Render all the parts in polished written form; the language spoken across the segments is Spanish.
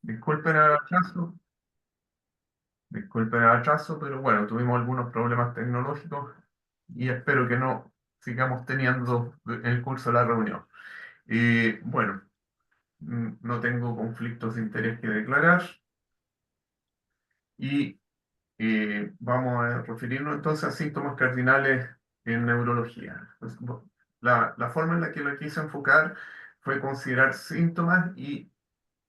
disculpen el atraso, pero bueno, tuvimos algunos problemas tecnológicos y espero que no sigamos teniendo en el curso de la reunión. Bueno, no tengo conflictos de interés que declarar y vamos a referirnos entonces a síntomas cardinales en neurología. Pues, la forma en la que lo quise enfocar fue considerar síntomas y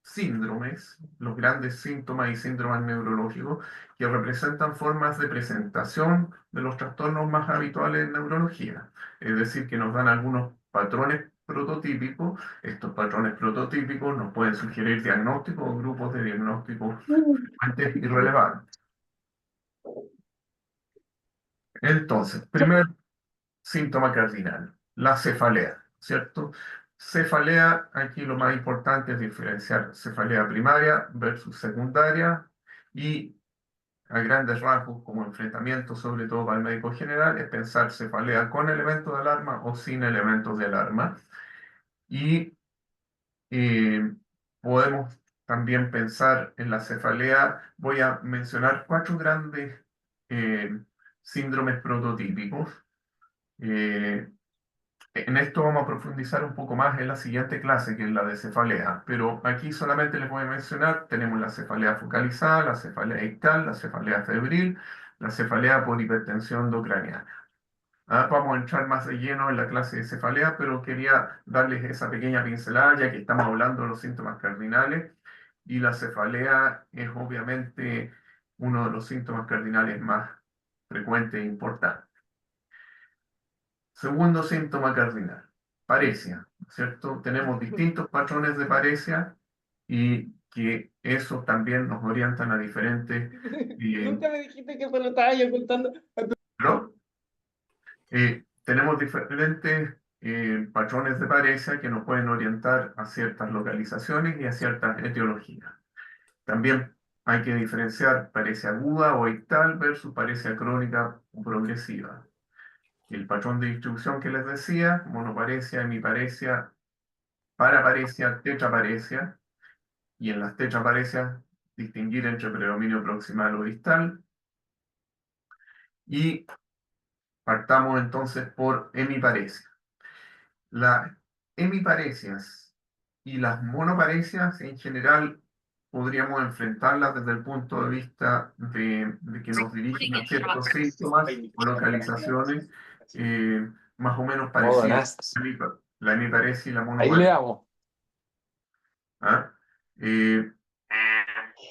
síndromes, los grandes síntomas y síndromes neurológicos, que representan formas de presentación de los trastornos más habituales en neurología. Es decir, que nos dan algunos patrones prototípicos. Estos patrones prototípicos nos pueden sugerir diagnósticos o grupos de diagnósticos frecuentes y relevantes. Entonces, primer síntoma cardinal, la cefalea, ¿cierto? Cefalea, aquí lo más importante es diferenciar cefalea primaria versus secundaria y a grandes rasgos como enfrentamiento, sobre todo para el médico general, es pensar cefalea con elementos de alarma o sin elementos de alarma. Y eh, podemos también pensar en la cefalea, voy a mencionar cuatro grandes eh, síndromes prototípicos. Eh, En esto vamos a profundizar un poco más en la siguiente clase, que es la de cefalea, pero aquí solamente les voy a mencionar, tenemos la cefalea focalizada, la cefalea ictal, la cefalea febril, la cefalea por hipertensión endocraniana. Vamos a entrar más de lleno en la clase de cefalea, pero quería darles esa pequeña pincelada, ya que estamos hablando de los síntomas cardinales, y la cefalea es obviamente uno de los síntomas cardinales más frecuentes e importantes. Segundo síntoma cardinal, paresia, ¿cierto? Tenemos distintos patrones de paresia y que esos también nos orientan a diferentes, Nunca me dijiste que se lo estaba yo ocultando. ¿no? Tenemos diferentes patrones de paresia que nos pueden orientar a ciertas localizaciones y a ciertas etiologías. También hay que diferenciar paresia aguda o ictal versus paresia crónica o progresiva. El patrón de distribución que les decía, monoparesia, hemiparesia, paraparesia, tetraparesia, y en las tetraparesias distinguir entre predominio proximal o distal. Y partamos entonces por hemiparesia. Las hemiparesias y las monoparesias en general podríamos enfrentarlas desde el punto de vista de que nos dirigen a ciertos síntomas o localizaciones más o menos Modo parecidas. NAS. La hemiparesia y la Ahí le monoparesia. damos. ¿Ah? Eh,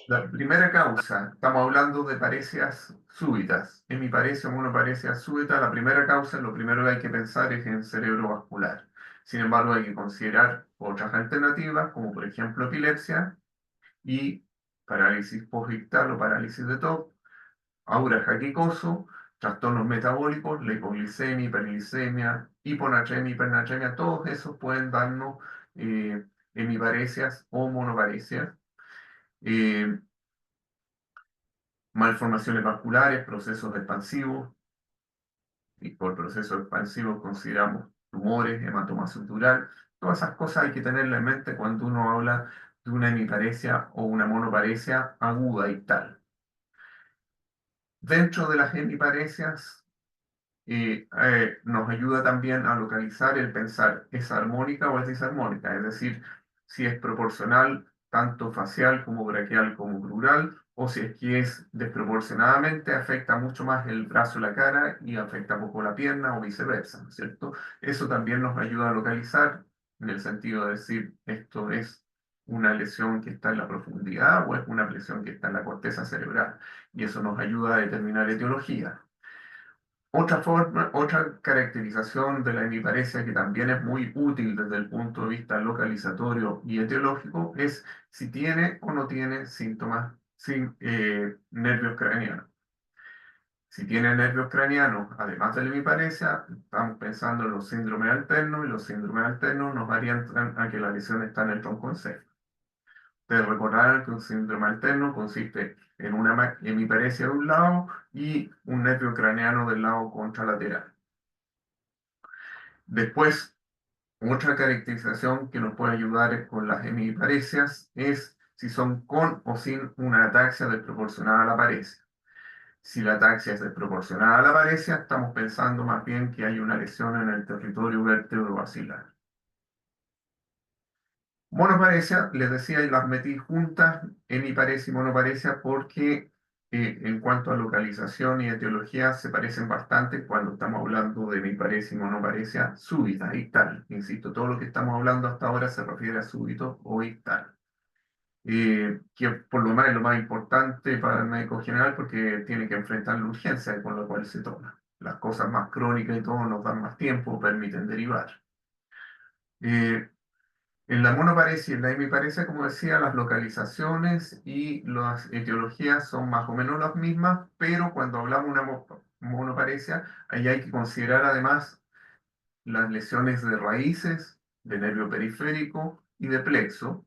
La primera causa, estamos hablando de parecias súbitas. Hemiparesia o monoparesia súbita, la primera causa, lo primero que hay que pensar es en cerebrovascular. Sin embargo, hay que considerar otras alternativas, como por ejemplo epilepsia y parálisis postictal o parálisis de TOC, aura jaquicoso, trastornos metabólicos, lipoglicemia, hiperglicemia, hiponatremia, hipernatremia, todos esos pueden darnos hemiparesias o monoparesias. Eh, Malformaciones vasculares, procesos expansivos, y por procesos expansivos consideramos tumores, hematoma sutural, todas esas cosas hay que tenerlas en mente cuando uno habla de una hemiparesia o una monoparesia aguda y tal. Dentro de las hemiparesias nos ayuda también a localizar el pensar, ¿es armónica o es disarmónica? Es decir, si es proporcional, tanto facial como braquial como crural, o si es que es desproporcionadamente, afecta mucho más el brazo y la cara y afecta poco la pierna o viceversa, ¿no es cierto? Eso también nos ayuda a localizar en el sentido de decir, esto es una lesión que está en la profundidad o es una lesión que está en la corteza cerebral. Y eso nos ayuda a determinar etiología. Otra forma, otra caracterización de la hemiparesia que también es muy útil desde el punto de vista localizatorio y etiológico es si tiene o no tiene síntomas sin nervios craneanos. Si tiene nervios craneanos, además de la hemiparesia, estamos pensando en los síndromes alternos y los síndromes alternos nos orientan a que la lesión está en el tronco encéfalo. Ustedes recordarán que un síndrome alterno consiste en una hemiparesia de un lado y un nervio craneano del lado contralateral. Después, otra caracterización que nos puede ayudar con las hemiparesias es si son con o sin una ataxia desproporcionada a la paresia. Si la ataxia es desproporcionada a la paresia, estamos pensando más bien que hay una lesión en el territorio vértebro-basilar. Monoparesia, les decía, y las metí juntas, hemiparesia y monoparesia, porque en cuanto a localización y etiología se parecen bastante cuando estamos hablando de hemiparesia y monoparesia súbita, ictal. Insisto, todo lo que estamos hablando hasta ahora se refiere a súbito o ictal. Que por lo menos es lo más importante para el médico general porque tiene que enfrentar la urgencia con la cual se toma. Las cosas más crónicas y todo nos dan más tiempo, permiten derivar. Eh, en la monoparesia y en la hemiparesia, como decía, las localizaciones y las etiologías son más o menos las mismas, pero cuando hablamos de una monoparesia, ahí hay que considerar además las lesiones de raíces, de nervio periférico y de plexo,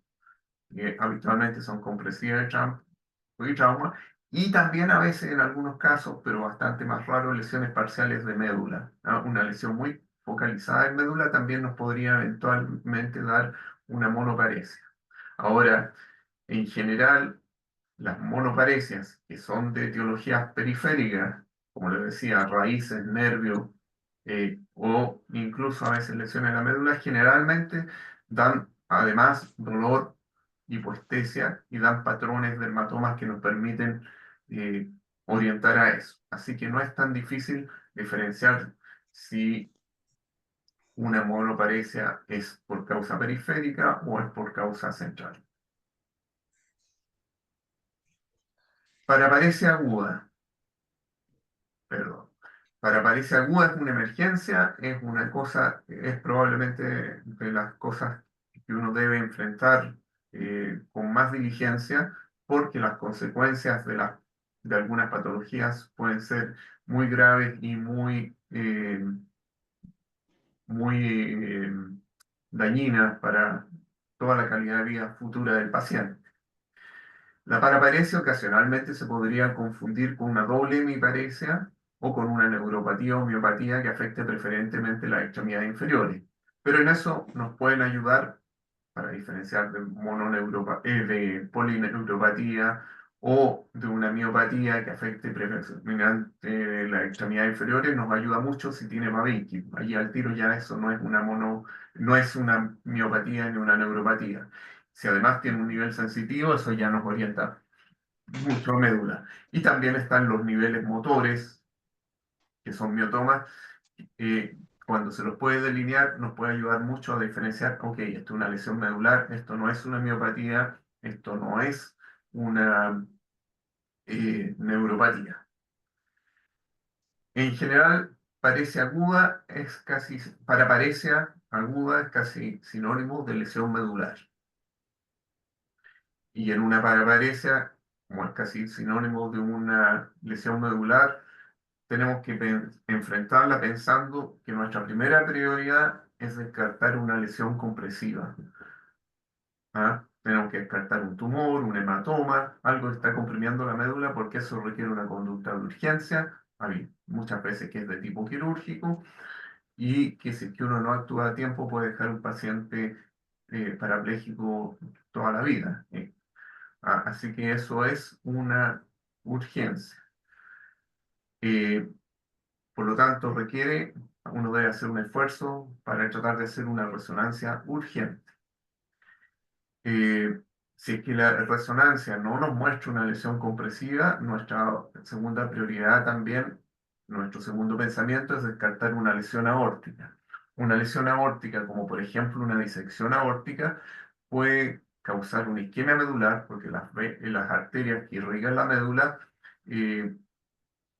que habitualmente son compresivas y trauma, y también a veces en algunos casos, pero bastante más raro, lesiones parciales de médula, ¿no? Una lesión muy focalizada en médula también nos podría eventualmente dar una monoparesia. Ahora, en general, las monoparesias, que son de etiologías periféricas, como les decía, raíces, nervios, o incluso a veces lesiones en la médula, generalmente dan además dolor, hipoestesia y dan patrones de dermatomas que nos permiten eh, orientar a eso. Así que no es tan difícil diferenciar si una monoparesia es por causa periférica o es por causa central. Paraparesia aguda. Perdón. Para parecer aguda es una emergencia, es una cosa, es probablemente de las cosas que uno debe enfrentar con más diligencia, porque las consecuencias de algunas patologías pueden ser muy graves y muy dañinas para toda la calidad de vida futura del paciente. La paraparesia ocasionalmente se podría confundir con una doble hemiparesia o con una neuropatía o miopatía que afecte preferentemente las extremidades inferiores. Pero en eso nos pueden ayudar para diferenciar de polineuropatía o de una miopatía que afecte preferentemente las extremidades inferiores, nos ayuda mucho si tiene Mabinki. Allí al tiro ya eso no es una miopatía ni una neuropatía. Si además tiene un nivel sensitivo, eso ya nos orienta mucho a médula. Y también están los niveles motores, que son miotomas. Cuando se los puede delinear, nos puede ayudar mucho a diferenciar, ok, esto es una lesión medular, esto no es una miopatía, esto no es una neuropatía. En general, paresia aguda es casi, paraparesia aguda es casi sinónimo de lesión medular. Y en una paraparesia, como es casi sinónimo de una lesión medular, tenemos que enfrentarla pensando que nuestra primera prioridad es descartar una lesión compresiva. ¿Ah? Tenemos que descartar un tumor, un hematoma, algo que está comprimiendo la médula, porque eso requiere una conducta de urgencia, hay muchas veces que es de tipo quirúrgico, y que si es que uno no actúa a tiempo puede dejar un paciente parapléjico toda la vida. Así que eso es una urgencia. Eh, Por lo tanto, uno debe hacer un esfuerzo para tratar de hacer una resonancia urgente. Eh, si es que la resonancia no nos muestra una lesión compresiva, nuestra segunda prioridad también, nuestro segundo pensamiento es descartar una lesión aórtica. Una lesión aórtica, como por ejemplo una disección aórtica, puede causar una isquemia medular, porque las arterias que irrigan la médula eh,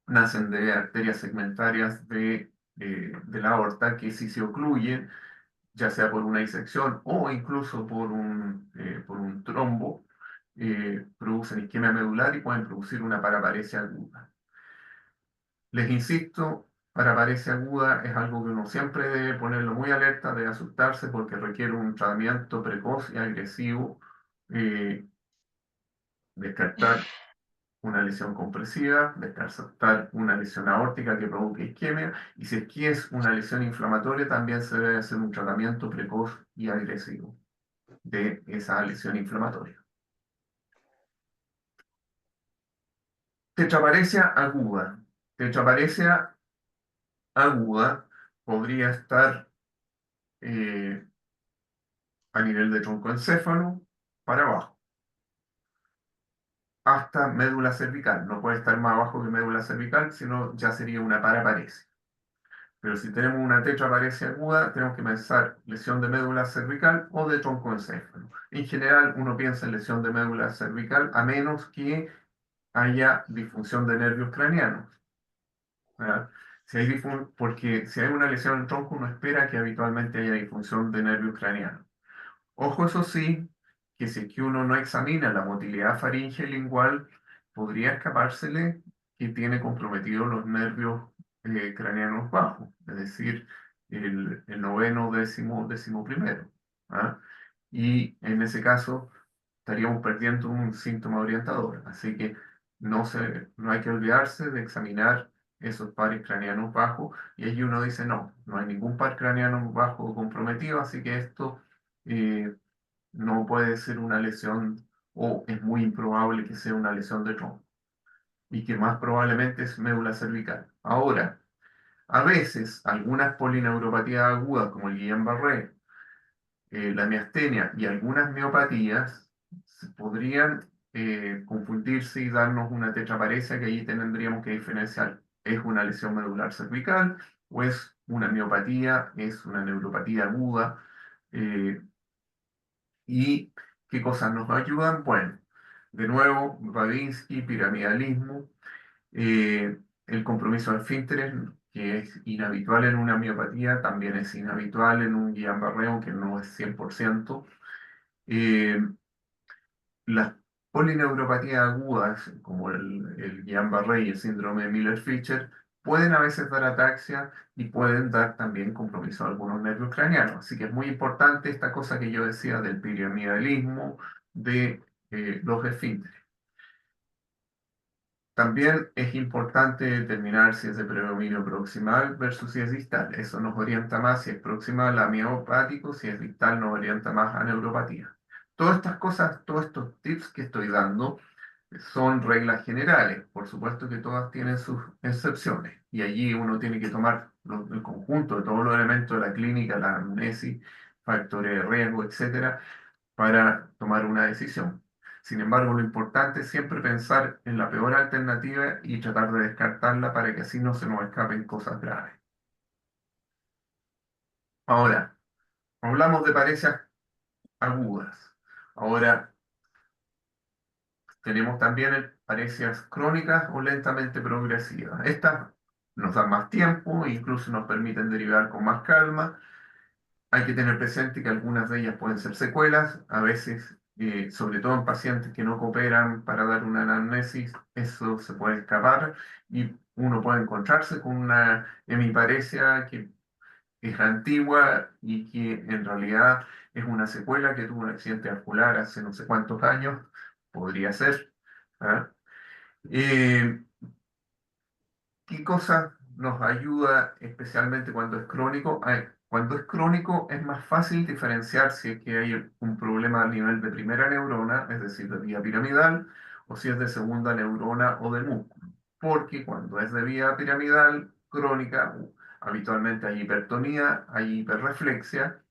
nacen de arterias segmentarias de la aorta que si se ocluyen, ya sea por una disección o incluso por un trombo, producen isquemia medular y pueden producir una paraparesia aguda. Les insisto, paraparesia aguda es algo que uno siempre debe ponerlo muy alerta, debe asustarse porque requiere un tratamiento precoz y agresivo, eh, descartar una lesión compresiva, descartar una lesión aórtica que provoque isquemia, y si es que es una lesión inflamatoria, también se debe hacer un tratamiento precoz y agresivo de esa lesión inflamatoria. Tetraparesia aguda. Tetraparesia aguda podría estar a nivel de troncoencéfalo para abajo, hasta médula cervical. No puede estar más abajo que médula cervical, sino ya sería una paraparesia. Pero si tenemos una tetraparesia aguda, tenemos que pensar lesión de médula cervical o de troncoencéfalo. En general, uno piensa en lesión de médula cervical a menos que haya disfunción de nervios craneanos. ¿Verdad? Porque si hay una lesión en el tronco, uno espera que habitualmente haya disfunción de nervios craneanos. Ojo, eso sí, que si es que uno no examina la motilidad faríngea y lingual, podría escapársele que tiene comprometidos los nervios craneanos bajos, es decir, el noveno, décimo, décimo primero. ¿Ah? Y en ese caso estaríamos perdiendo un síntoma orientador. Así que no hay que olvidarse de examinar esos pares craneanos bajos. Y allí uno dice, no, no hay ningún par craneano bajo comprometido, así que esto eh, no puede ser una lesión o es muy improbable que sea una lesión de tronco y que más probablemente es médula cervical. Ahora, a veces algunas polineuropatías agudas como el Guillain-Barré, la miastenia y algunas miopatías podrían confundirse y darnos una tetraparesia que allí tendríamos que diferenciar. ¿Es una lesión medular cervical o es una miopatía, es una neuropatía aguda? Eh, ¿Y qué cosas nos ayudan? Bueno, de nuevo, Babinski, piramidalismo, el compromiso de esfínteres, que es inhabitual en una miopatía, también es inhabitual en un Guillain-Barré, que no es 100%. Eh, las polineuropatías agudas, como el Guillain-Barré y el síndrome de Miller-Fisher, pueden a veces dar ataxia y pueden dar también compromiso a algunos nervios craneanos. Así que es muy importante esta cosa que yo decía del piramidalismo de los esfínteres. También es importante determinar si es de predominio proximal versus si es distal. Eso nos orienta más si es proximal a miopático, si es distal nos orienta más a neuropatía. Todas estas cosas, todos estos tips que estoy dando son reglas generales. Por supuesto que todas tienen sus excepciones y allí uno tiene que tomar el conjunto de todos los elementos de la clínica, la amnesis, factores de riesgo, etcétera, para tomar una decisión. Sin embargo, lo importante es siempre pensar en la peor alternativa y tratar de descartarla para que así no se nos escapen cosas graves. Ahora, hablamos de parecias agudas. Ahora, tenemos también parecias crónicas o lentamente progresivas. Estas nos dan más tiempo e incluso nos permiten derivar con más calma. Hay que tener presente que algunas de ellas pueden ser secuelas, a veces, sobre todo en pacientes que no cooperan para dar una anamnesis, eso se puede escapar y uno puede encontrarse con una hemiparesia que es antigua y que en realidad es una secuela que tuvo un accidente vascular hace no sé cuántos años, podría ser. ¿Ah? Eh, ¿Qué cosa nos ayuda especialmente cuando es crónico? Cuando es crónico es más fácil diferenciar si es que hay un problema a nivel de primera neurona, es decir, de vía piramidal, o si es de segunda neurona o del músculo. Porque cuando es de vía piramidal crónica, habitualmente hay hipertonía, hay hiperreflexia,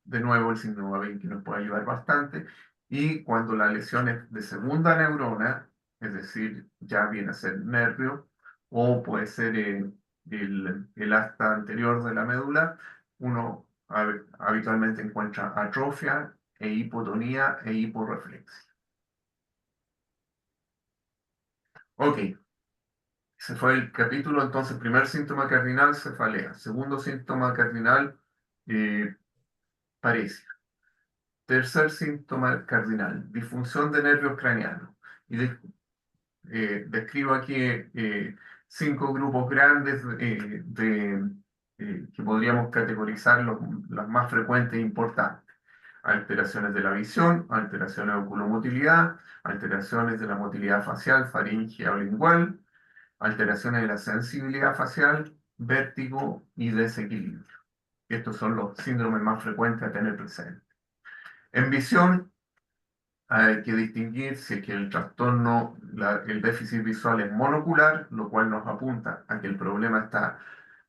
de nuevo el signo Babin que nos puede ayudar bastante, y cuando la lesión es de segunda neurona, es decir, ya viene a ser nervio, o puede ser el asta anterior de la médula, uno habitualmente encuentra atrofia e hipotonía e hiporreflexia. Ok, ese fue el capítulo, entonces, primer síntoma cardinal, cefalea. Segundo síntoma cardinal, eh, paresia. Tercer síntoma cardinal, disfunción de nervios craneanos. Y describo aquí 5 grupos grandes que podríamos categorizar las más frecuentes e importantes. Alteraciones de la visión, alteraciones de oculomotilidad, alteraciones de la motilidad facial, faríngea o lingual, alteraciones de la sensibilidad facial, vértigo y desequilibrio. Estos son los síndromes más frecuentes a tener presente. En visión, Hay que distinguir si es que el trastorno, el déficit visual es monocular, lo cual nos apunta a que el problema está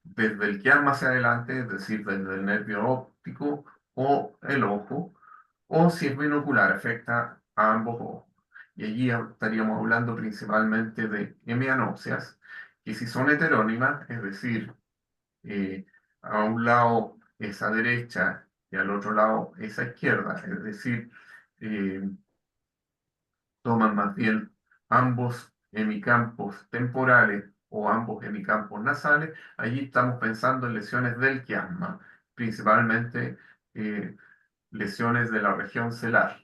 desde el quiasma hacia adelante, es decir, desde el nervio óptico o el ojo, o si es binocular, afecta a ambos ojos. Y allí estaríamos hablando principalmente de hemianopsias, que si son heterónimas, es decir, eh, a un lado es a derecha y al otro lado es a izquierda, es decir, eh, toman más bien ambos hemicampos temporales o ambos hemicampos nasales, allí estamos pensando en lesiones del quiasma, principalmente eh, lesiones de la región celar.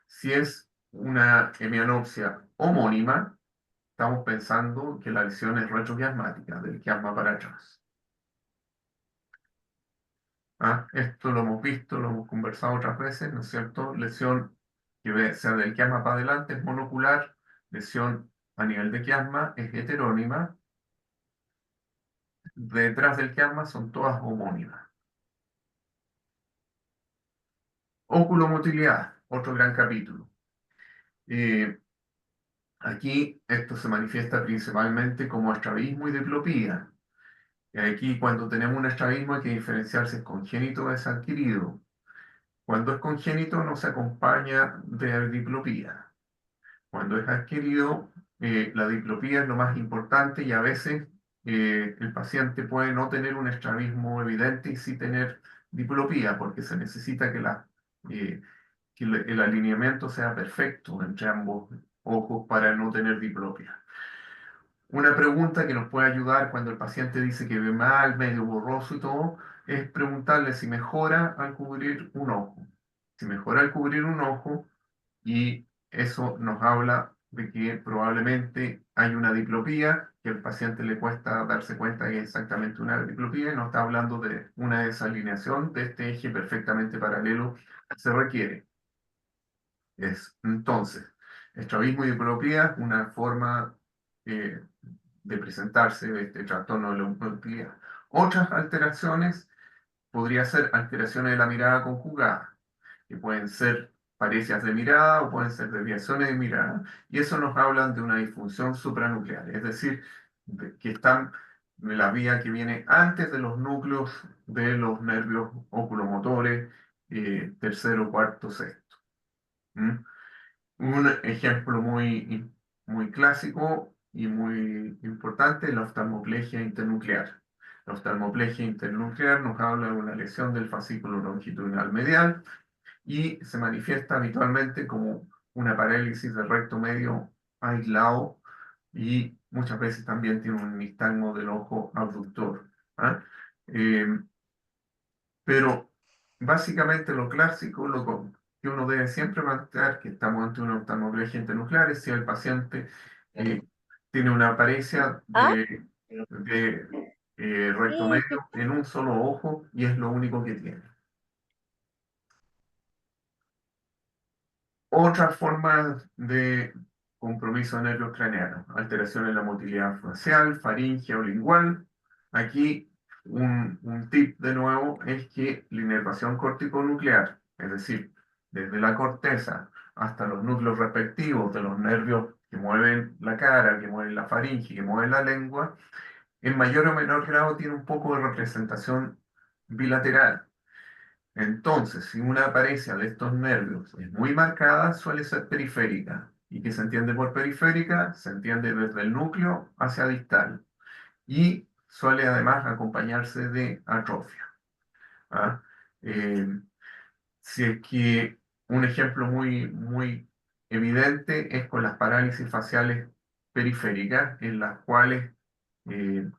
Si es una hemianopsia homónima, estamos pensando que la lesión es retroquiasmática, del quiasma para atrás. ¿Ah? Esto lo hemos visto, lo hemos conversado otras veces, ¿no es cierto? Lesión que sea del quiasma para adelante es monocular, lesión a nivel de quiasma es heterónima, detrás del quiasma son todas homónimas. Oculomotilidad, otro gran capítulo. Eh, Aquí esto se manifiesta principalmente como estrabismo y diplopía. Y aquí cuando tenemos un estrabismo hay que diferenciar si es congénito o es adquirido. Cuando es congénito no se acompaña de diplopía. Cuando es adquirido, la diplopía es lo más importante y a veces el paciente puede no tener un estrabismo evidente y sí tener diplopía porque se necesita eh, que el alineamiento sea perfecto entre ambos ojos para no tener diplopia. Una pregunta que nos puede ayudar cuando el paciente dice que ve mal, medio borroso y todo, es preguntarle si mejora al cubrir un ojo. Si mejora al cubrir un ojo, y eso nos habla de que probablemente hay una diplopía, que al paciente le cuesta darse cuenta que es exactamente una diplopía, y nos está hablando de una desalineación de este eje perfectamente paralelo que se requiere. Entonces, estrabismo y diplopía, una forma eh, de presentarse de este trastorno de la motilidad. Otras alteraciones podría ser alteraciones de la mirada conjugada, que pueden ser parecias de mirada o pueden ser desviaciones de mirada, y eso nos hablan de una disfunción supranuclear, es decir, que están en la vía que viene antes de los núcleos de los nervios oculomotores, tercero, cuarto, sexto. ¿Mm? Un ejemplo muy clásico y muy importante es la oftalmoplegia internuclear. La oftalmoplegia internuclear nos habla de una lesión del fascículo longitudinal medial y se manifiesta habitualmente como una parálisis del recto medio aislado y muchas veces también tiene un nistagmo del ojo abductor. ¿Ah? Eh, pero básicamente lo clásico, que uno debe siempre plantear que estamos ante una oftalmoplegia internuclear es si el paciente eh, tiene una paresia ¿Ah? de recto Sí, medio en un solo ojo y es lo único que tiene. Otras formas de compromiso de nervios craneanos, alteración en la motilidad facial, faringea o lingual. Aquí un tip de nuevo es que la inervación corticonuclear, es decir, desde la corteza hasta los núcleos respectivos de los nervios que mueven la cara, que mueven la faringe, que mueven la lengua, en mayor o menor grado tiene un poco de representación bilateral. Entonces, si una paresia de estos nervios es muy marcada, suele ser periférica. ¿Y qué se entiende por periférica? Se entiende desde el núcleo hacia distal. Y suele además acompañarse de atrofia. ¿Ah? Eh, si es que un ejemplo muy evidente es con las parálisis faciales periféricas, en las cuales eh,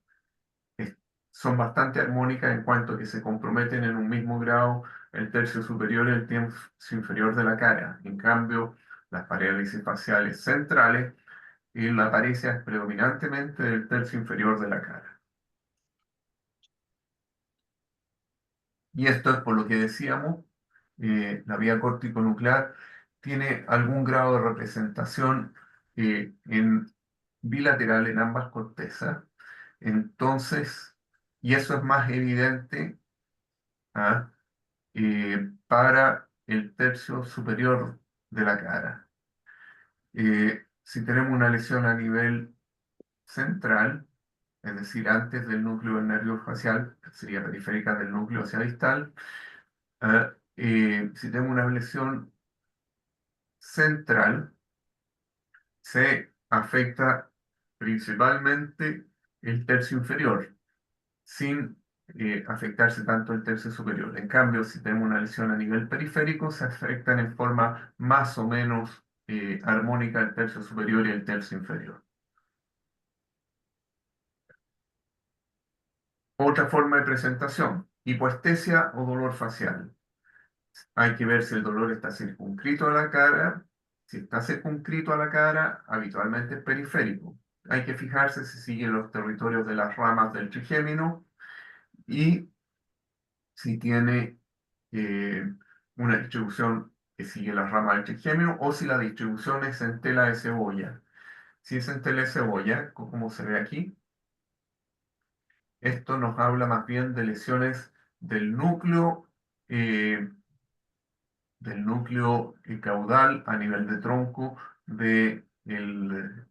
es- son bastante armónicas en cuanto a que se comprometen en un mismo grado el tercio superior y el tercio inferior de la cara. En cambio, las parálisis faciales centrales la apariencia es predominantemente del tercio inferior de la cara. Y esto es por lo que decíamos, la vía córtico-nuclear tiene algún grado de representación en bilateral en ambas cortezas. Entonces, y eso es más evidente, ¿ah? Para el tercio superior de la cara. Si tenemos una lesión a nivel central, es decir, antes del núcleo del nervio facial, que sería periférica del núcleo hacia distal, si tenemos una lesión central, se afecta principalmente el tercio inferior, sin afectarse tanto el tercio superior. En cambio, si tenemos una lesión a nivel periférico, se afectan en forma más o menos armónica el tercio superior y el tercio inferior. Otra forma de presentación, hipoestesia o dolor facial. Hay que ver si el dolor está circunscrito a la cara. Si está circunscrito a la cara, habitualmente es periférico. Hay que fijarse si sigue los territorios de las ramas del trigémino y si tiene eh, una distribución que sigue las ramas del trigémino o si la distribución es en tela de cebolla. Si es en tela de cebolla, como se ve aquí, esto nos habla más bien de lesiones del núcleo eh, caudal a nivel de tronco del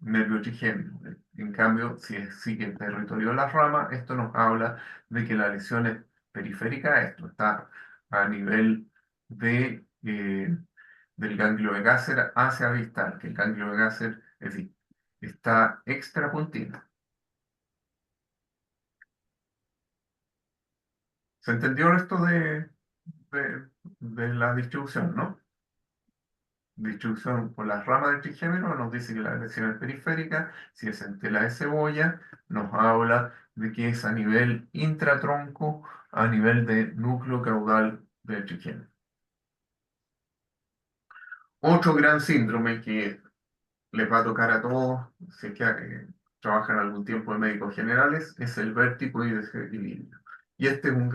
nervio trigémino. En cambio, si sigue el territorio de las ramas, esto nos habla de que la lesión es periférica a esto, está a nivel del ganglio de Gasser hacia distal, que el ganglio de Gasser es decir, está extrapuntino. ¿Se entendió esto de la distribución, no? Distribución por las ramas del trigémino nos dice que la lesión es periférica. Si es en tela de cebolla, nos habla de que es a nivel intratronco, a nivel de núcleo caudal del trigémino. Otro gran síndrome que les va a tocar a todos, si es que trabajan algún tiempo en médicos generales, es el vértigo y desequilibrio. Y este es un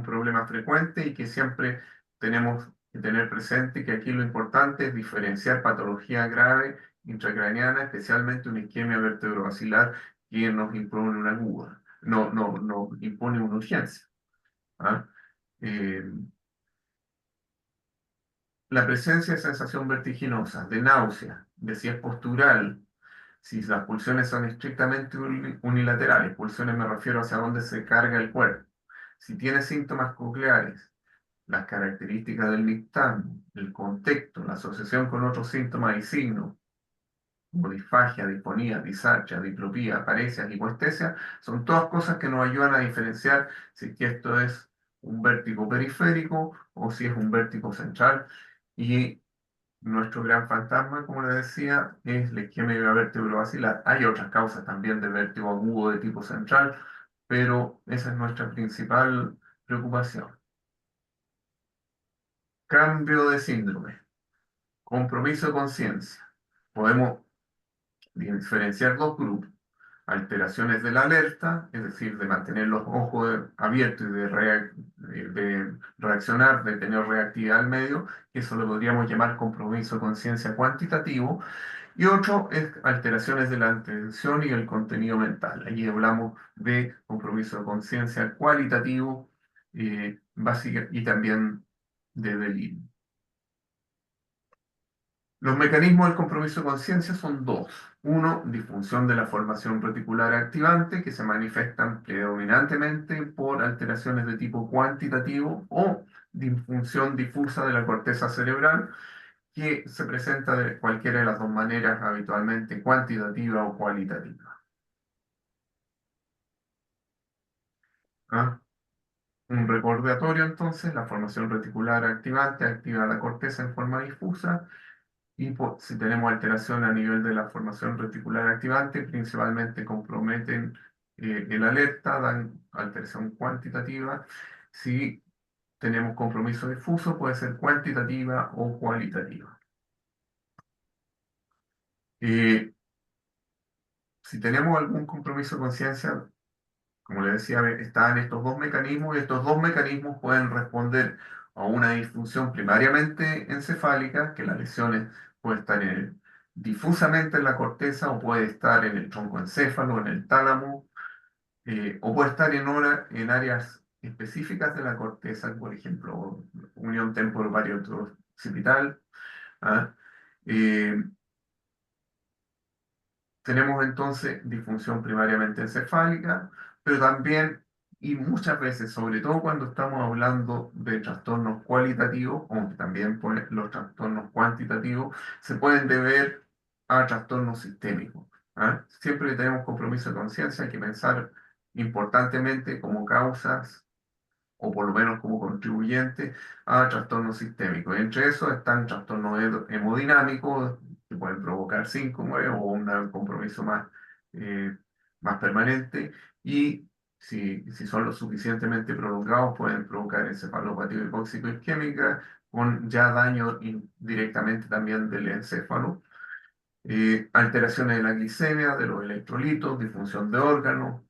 problema frecuente y que siempre tenemos que tener presente que aquí lo importante es diferenciar patología grave intracraneana, especialmente una isquemia vertebrovascular que nos impone una aguda, no impone una urgencia. ¿Ah? Eh, la presencia de sensación vertiginosa, de náusea, de si es postural, si las pulsiones son estrictamente unilaterales, pulsiones me refiero hacia dónde se carga el cuerpo. Si tiene síntomas cocleares, las características del nixtambo, el contexto, la asociación con otros síntomas y signos, como disfagia, disfonía, disartria, diplopía, paresias, hipoestesia, son todas cosas que nos ayudan a diferenciar si es que esto es un vértigo periférico o si es un vértigo central. Y nuestro gran fantasma, como les decía, es la isquemia vertebrovascular. Hay otras causas también de vértigo agudo de tipo central, pero esa es nuestra principal preocupación. Cambio de síndrome, compromiso de conciencia. Podemos diferenciar dos grupos. Alteraciones de la alerta, es decir, de mantener los ojos abiertos y de reaccionar, de tener reactividad al medio, que eso lo podríamos llamar compromiso de conciencia cuantitativo. Y otro es alteraciones de la atención y el contenido mental. Allí hablamos de compromiso de conciencia cualitativo y también de delirio. Los mecanismos del compromiso de conciencia son dos. Uno, disfunción de la formación reticular activante, que se manifiestan predominantemente por alteraciones de tipo cuantitativo o disfunción difusa de la corteza cerebral, que se presenta de cualquiera de las dos maneras, habitualmente cuantitativa o cualitativa. ¿Ah? Un recordatorio entonces, la formación reticular activante activa la corteza en forma difusa y si tenemos alteración a nivel de la formación reticular activante, principalmente comprometen el alerta, dan alteración cuantitativa. Si tenemos compromiso difuso, puede ser cuantitativa o cualitativa. Eh, si tenemos algún compromiso de conciencia, como le decía, están estos dos mecanismos y estos dos mecanismos pueden responder a una disfunción primariamente encefálica, que las lesiones pueden estar difusamente en la corteza o puede estar en el troncoencéfalo, en el tálamo, o puede estar en áreas específicas de la corteza, por ejemplo, unión temporoparieto occipital, ¿ah? Eh, Tenemos entonces disfunción primariamente encefálica, pero también, y muchas veces, sobre todo cuando estamos hablando de trastornos cualitativos, aunque también pues, los trastornos cuantitativos, se pueden deber a trastornos sistémicos. ¿Ah? Siempre que tenemos compromiso de conciencia hay que pensar importantemente como causas o por lo menos como contribuyente a trastornos sistémicos. Entre esos están trastornos hemodinámicos que pueden provocar síncope o un compromiso eh, más permanente y si son lo suficientemente prolongados pueden provocar encefalopatía hipóxico isquémica con ya daño directamente también del encéfalo, alteraciones de la glicemia, de los electrolitos, disfunción de órganos,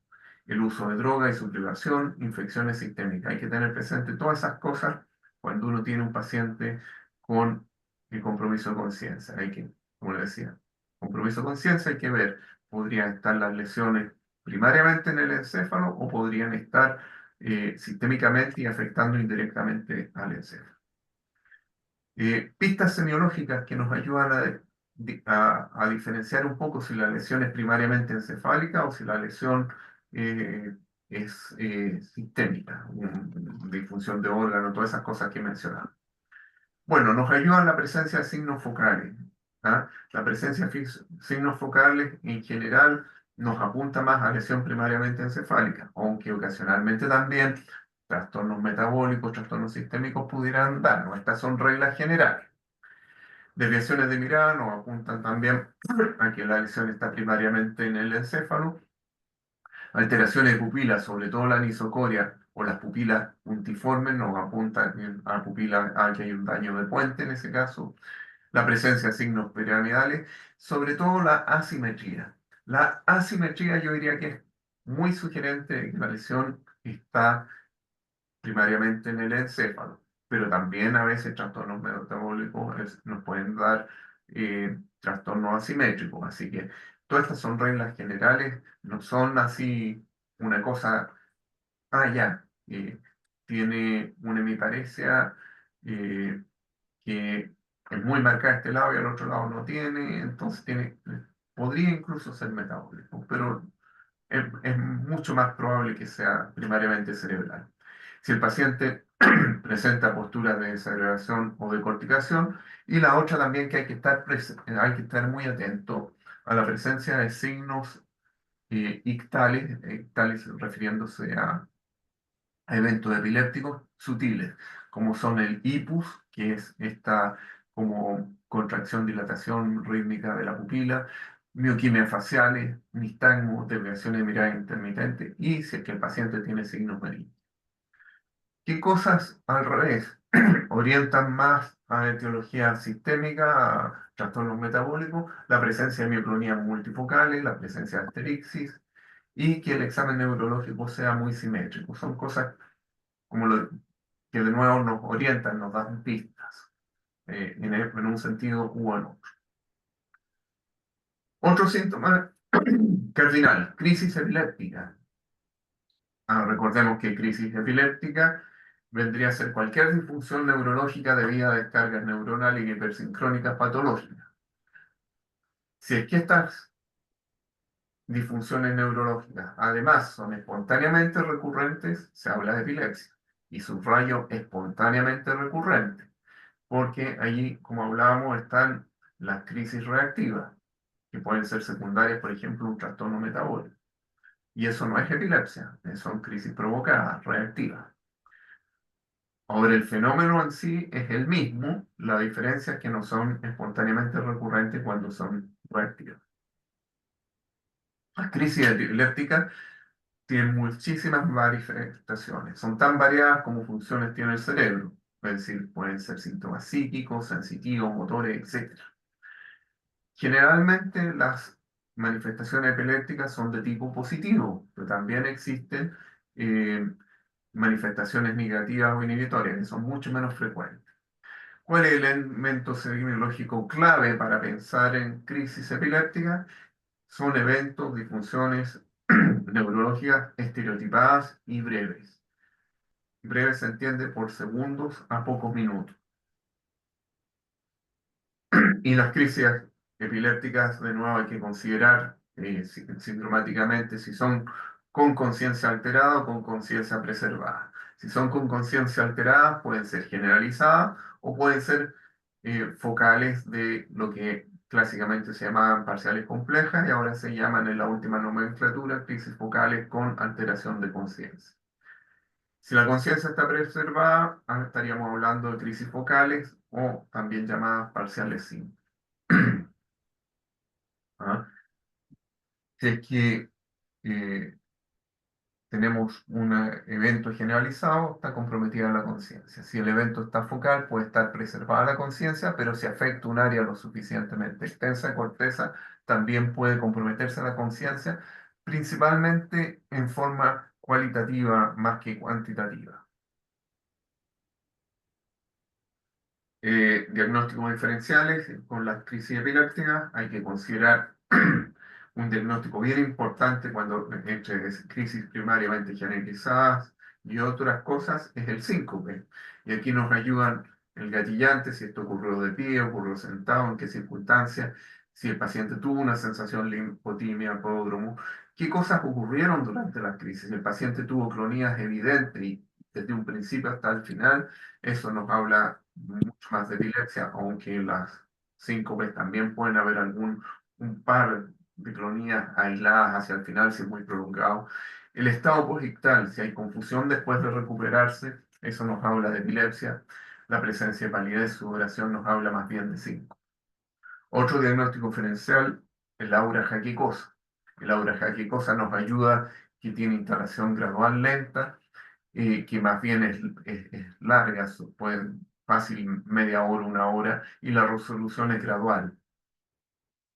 el uso de droga y su privación, infecciones sistémicas. Hay que tener presente todas esas cosas cuando uno tiene un paciente con el compromiso de conciencia. Hay que, como le decía, compromiso de conciencia hay que ver, podrían estar las lesiones primariamente en el encéfalo o podrían estar sistémicamente y afectando indirectamente al encéfalo. Pistas semiológicas que nos ayudan a diferenciar un poco si la lesión es primariamente encefálica o si la lesión es sistémica, disfunción de órgano, todas esas cosas que he mencionado. Bueno, nos ayudan la presencia de signos focales. ¿Ah? La presencia de signos focales en general nos apunta más a lesión primariamente encefálica, aunque ocasionalmente también trastornos metabólicos, trastornos sistémicos pudieran darnos. Estas son reglas generales. Desviaciones de mirada nos apuntan también a que la lesión está primariamente en el encéfalo. Alteraciones de pupilas, sobre todo la anisocoria o las pupilas puntiformes, nos apuntan a pupilas a que hay un daño de puente en ese caso. La presencia de signos piramidales, sobre todo la asimetría. La asimetría yo diría que es muy sugerente de que la lesión está primariamente en el encéfalo, pero también a veces trastornos metabólicos nos pueden dar trastornos asimétricos. Así que todas estas son reglas generales, no son así una cosa, ya, tiene una hemiparesia que es muy marcada este lado y al otro lado no tiene, entonces podría incluso ser metabólico, pero es mucho más probable que sea primariamente cerebral. Si el paciente presenta posturas de desaceleración o de corticación, y la otra también que hay que estar muy atento a la presencia de signos ictales refiriéndose a eventos epilépticos sutiles, como son el hipus, que es esta como contracción, dilatación rítmica de la pupila, mioquimias faciales, nistagmos, desviaciones de mirada intermitente y si es que el paciente tiene signos malignos. ¿Qué cosas al revés orientan más a etiología sistémica, a trastornos metabólicos? La presencia de mioclonías multifocales, la presencia de asterixis y que el examen neurológico sea muy simétrico. Son cosas como que de nuevo nos orientan, nos dan pistas en un sentido u en otro. Otro síntoma cardinal, crisis epiléptica. Recordemos que crisis epiléptica vendría a ser cualquier disfunción neurológica debida a descargas neuronales y hipersincrónicas patológicas. Si es que estas disfunciones neurológicas además son espontáneamente recurrentes, se habla de epilepsia. Y subrayo espontáneamente recurrente, porque allí, como hablábamos, están las crisis reactivas, que pueden ser secundarias, por ejemplo, un trastorno metabólico. Y eso no es epilepsia, son crisis provocadas, reactivas. Ahora, el fenómeno en sí es el mismo, la diferencia es que no son espontáneamente recurrentes cuando son reactivas. Las crisis epilépticas tienen muchísimas manifestaciones, son tan variadas como funciones tiene el cerebro, es decir, pueden ser síntomas psíquicos, sensitivos, motores, etc. Generalmente las manifestaciones epilépticas son de tipo positivo, pero también existen eh, manifestaciones negativas o inhibitorias, que son mucho menos frecuentes. ¿Cuál es el elemento semiológico clave para pensar en crisis epiléptica? Son eventos, disfunciones neurológicas estereotipadas y breves. Breve se entiende por segundos a pocos minutos. Y las crisis epilépticas, de nuevo, hay que considerar sindromáticamente si son con conciencia alterada o con conciencia preservada. Si son con conciencia alterada, pueden ser generalizadas o pueden ser focales de lo que clásicamente se llamaban parciales complejas y ahora se llaman en la última nomenclatura crisis focales con alteración de conciencia. Si la conciencia está preservada, estaríamos hablando de crisis focales o también llamadas parciales simples. ¿Ah? Si es que eh, tenemos un evento generalizado, está comprometida la conciencia. Si el evento está focal, puede estar preservada la conciencia, pero si afecta un área lo suficientemente extensa de corteza, también puede comprometerse la conciencia, principalmente en forma cualitativa más que cuantitativa. Diagnósticos diferenciales con las crisis epilépticas, hay que considerar un diagnóstico bien importante cuando entre crisis primariamente generalizadas y otras cosas es el síncope. Y aquí nos ayudan el gatillante, si esto ocurrió de pie, ocurrió sentado, en qué circunstancias, si el paciente tuvo una sensación de hipotimia, pródromo, qué cosas ocurrieron durante la crisis. El paciente tuvo clonías evidentes y desde un principio hasta el final, eso nos habla mucho más de epilepsia, aunque las síncopes también pueden haber un par de clonías aisladas hacia el final si es muy prolongado. El estado posictal, si hay confusión después de recuperarse, eso nos habla de epilepsia. La presencia de palidez, sudoración nos habla más bien de síncope. Otro diagnóstico diferencial, el aura jaquicosa. El aura jaquicosa nos ayuda que tiene instalación gradual lenta, que más bien es larga, puede fácil media hora, una hora, y la resolución es gradual.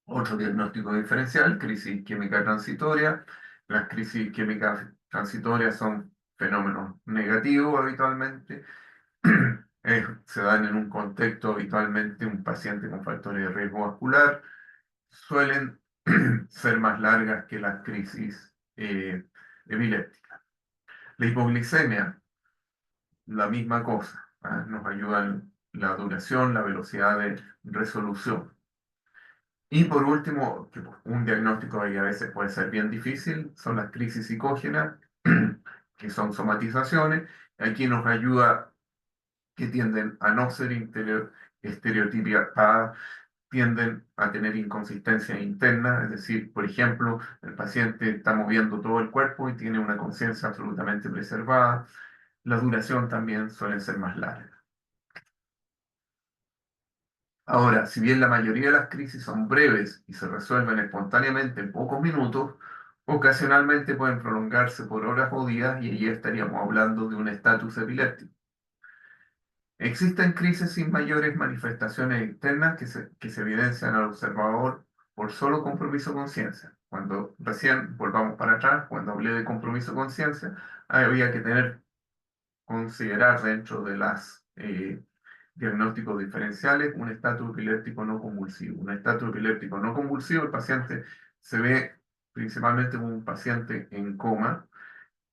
Otro diagnóstico diferencial, crisis química transitoria. Las crisis químicas transitorias son fenómenos negativos habitualmente. Se dan en un contexto habitualmente un paciente con factores de riesgo vascular. Suelen ser más largas que las crisis epilépticas. La hipoglicemia, la misma cosa. Nos ayudan la duración, la velocidad de resolución. Y por último, que un diagnóstico que a veces puede ser bien difícil, son las crisis psicógenas, que son somatizaciones. Aquí nos ayuda que tienden a no ser estereotipadas, tienden a tener inconsistencia interna, es decir, por ejemplo, el paciente está moviendo todo el cuerpo y tiene una conciencia absolutamente preservada. La duración también suele ser más larga. Ahora, si bien la mayoría de las crisis son breves y se resuelven espontáneamente en pocos minutos, ocasionalmente pueden prolongarse por horas o días y allí estaríamos hablando de un estatus epiléptico. Existen crisis sin mayores manifestaciones externas que se evidencian al observador por solo compromiso conciencia. Cuando recién volvamos para atrás, cuando hablé de compromiso conciencia, había que considerar dentro de las diagnósticos diferenciales un estatus epiléptico no convulsivo. Un estatus epiléptico no convulsivo, el paciente se ve principalmente como un paciente en coma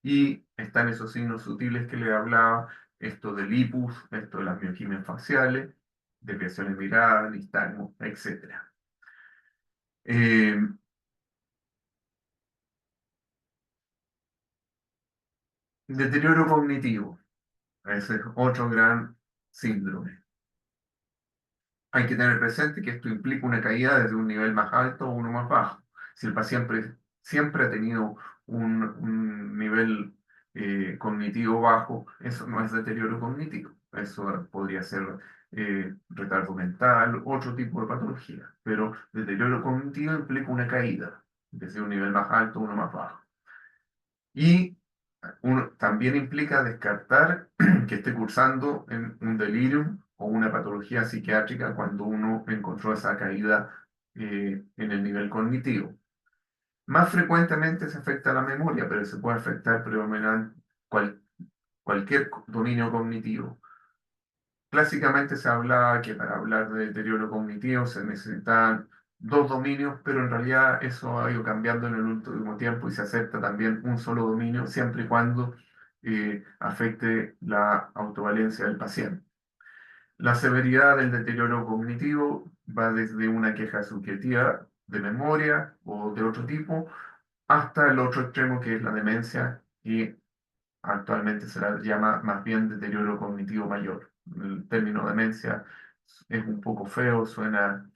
y están esos signos sutiles que le hablaba, esto del lipus, esto de las mioquimias faciales, desviaciones de mirada, nistagmo, etc. Eh, Deterioro cognitivo, ese es otro gran síndrome. Hay que tener presente que esto implica una caída desde un nivel más alto a uno más bajo. Si el paciente siempre ha tenido un nivel cognitivo bajo, eso no es deterioro cognitivo. Eso podría ser retardo mental, otro tipo de patología. Pero deterioro cognitivo implica una caída desde un nivel más alto a uno más bajo. Y también implica descartar que esté cursando en un delirium o una patología psiquiátrica cuando uno encontró esa caída en el nivel cognitivo. Más frecuentemente se afecta la memoria, pero se puede afectar predominantemente cualquier dominio cognitivo. Clásicamente se hablaba que para hablar de deterioro cognitivo se necesitaban dos dominios, pero en realidad eso ha ido cambiando en el último tiempo y se acepta también un solo dominio siempre y cuando afecte la autovalencia del paciente. La severidad del deterioro cognitivo va desde una queja subjetiva de memoria o de otro tipo, hasta el otro extremo que es la demencia, y actualmente se la llama más bien deterioro cognitivo mayor. El término demencia es un poco feo, suena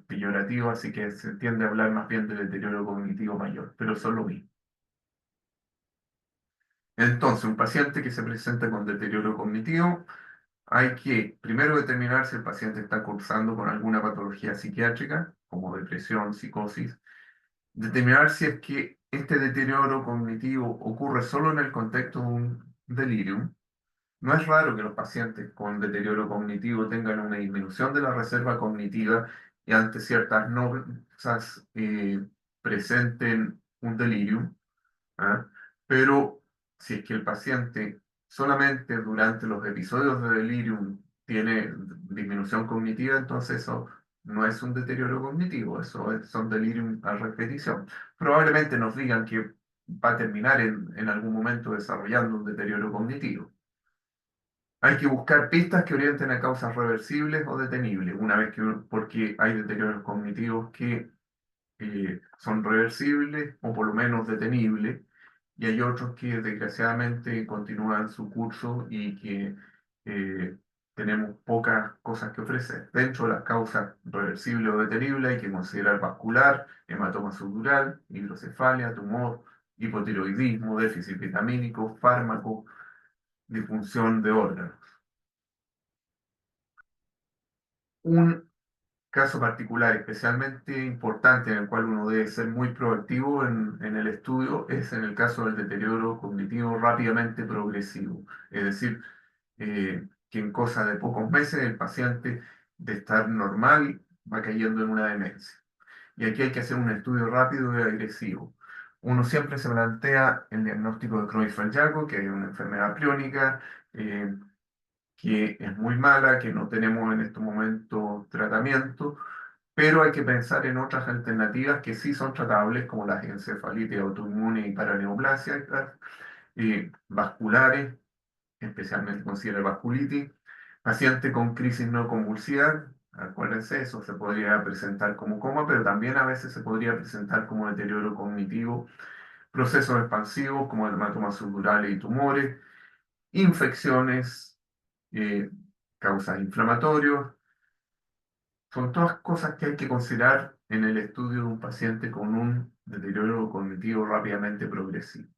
peyorativo, así que se tiende a hablar más bien de deterioro cognitivo mayor, pero son lo mismo. Entonces, un paciente que se presenta con deterioro cognitivo, hay que primero determinar si el paciente está cursando con alguna patología psiquiátrica, como depresión, psicosis, determinar si es que este deterioro cognitivo ocurre solo en el contexto de un delirium. No es raro que los pacientes con deterioro cognitivo tengan una disminución de la reserva cognitiva y ante ciertas normas presenten un delirium, ¿ah? Pero si es que el paciente solamente durante los episodios de delirium tiene disminución cognitiva, entonces eso no es un deterioro cognitivo, son delirium a repetición. Probablemente nos digan que va a terminar en algún momento desarrollando un deterioro cognitivo. Hay que buscar pistas que orienten a causas reversibles o detenibles, porque hay deterioros cognitivos que son reversibles o por lo menos detenibles, y hay otros que desgraciadamente continúan su curso y que eh, tenemos pocas cosas que ofrecer. Dentro de las causas reversibles o detenibles hay que considerar vascular, hematoma subdural, hidrocefalia, tumor, hipotiroidismo, déficit vitamínico, fármaco, disfunción de órganos. Un caso particular especialmente importante en el cual uno debe ser muy proactivo en el estudio es en el caso del deterioro cognitivo rápidamente progresivo. Es decir, que en cosa de pocos meses el paciente de estar normal va cayendo en una demencia. Y aquí hay que hacer un estudio rápido y agresivo. Uno siempre se plantea el diagnóstico de Creutzfeldt-Jakob, que es una enfermedad priónica, que es muy mala, que no tenemos en estos momentos tratamiento, pero hay que pensar en otras alternativas que sí son tratables, como las encefalitis autoinmune y paraneoplasias vasculares, especialmente considera vasculitis, paciente con crisis no convulsiva, acuérdense, eso se podría presentar como coma, pero también a veces se podría presentar como deterioro cognitivo, procesos expansivos como hematomas subdurales y tumores, infecciones, eh, causas inflamatorios. Son todas cosas que hay que considerar en el estudio de un paciente con un deterioro cognitivo rápidamente progresivo.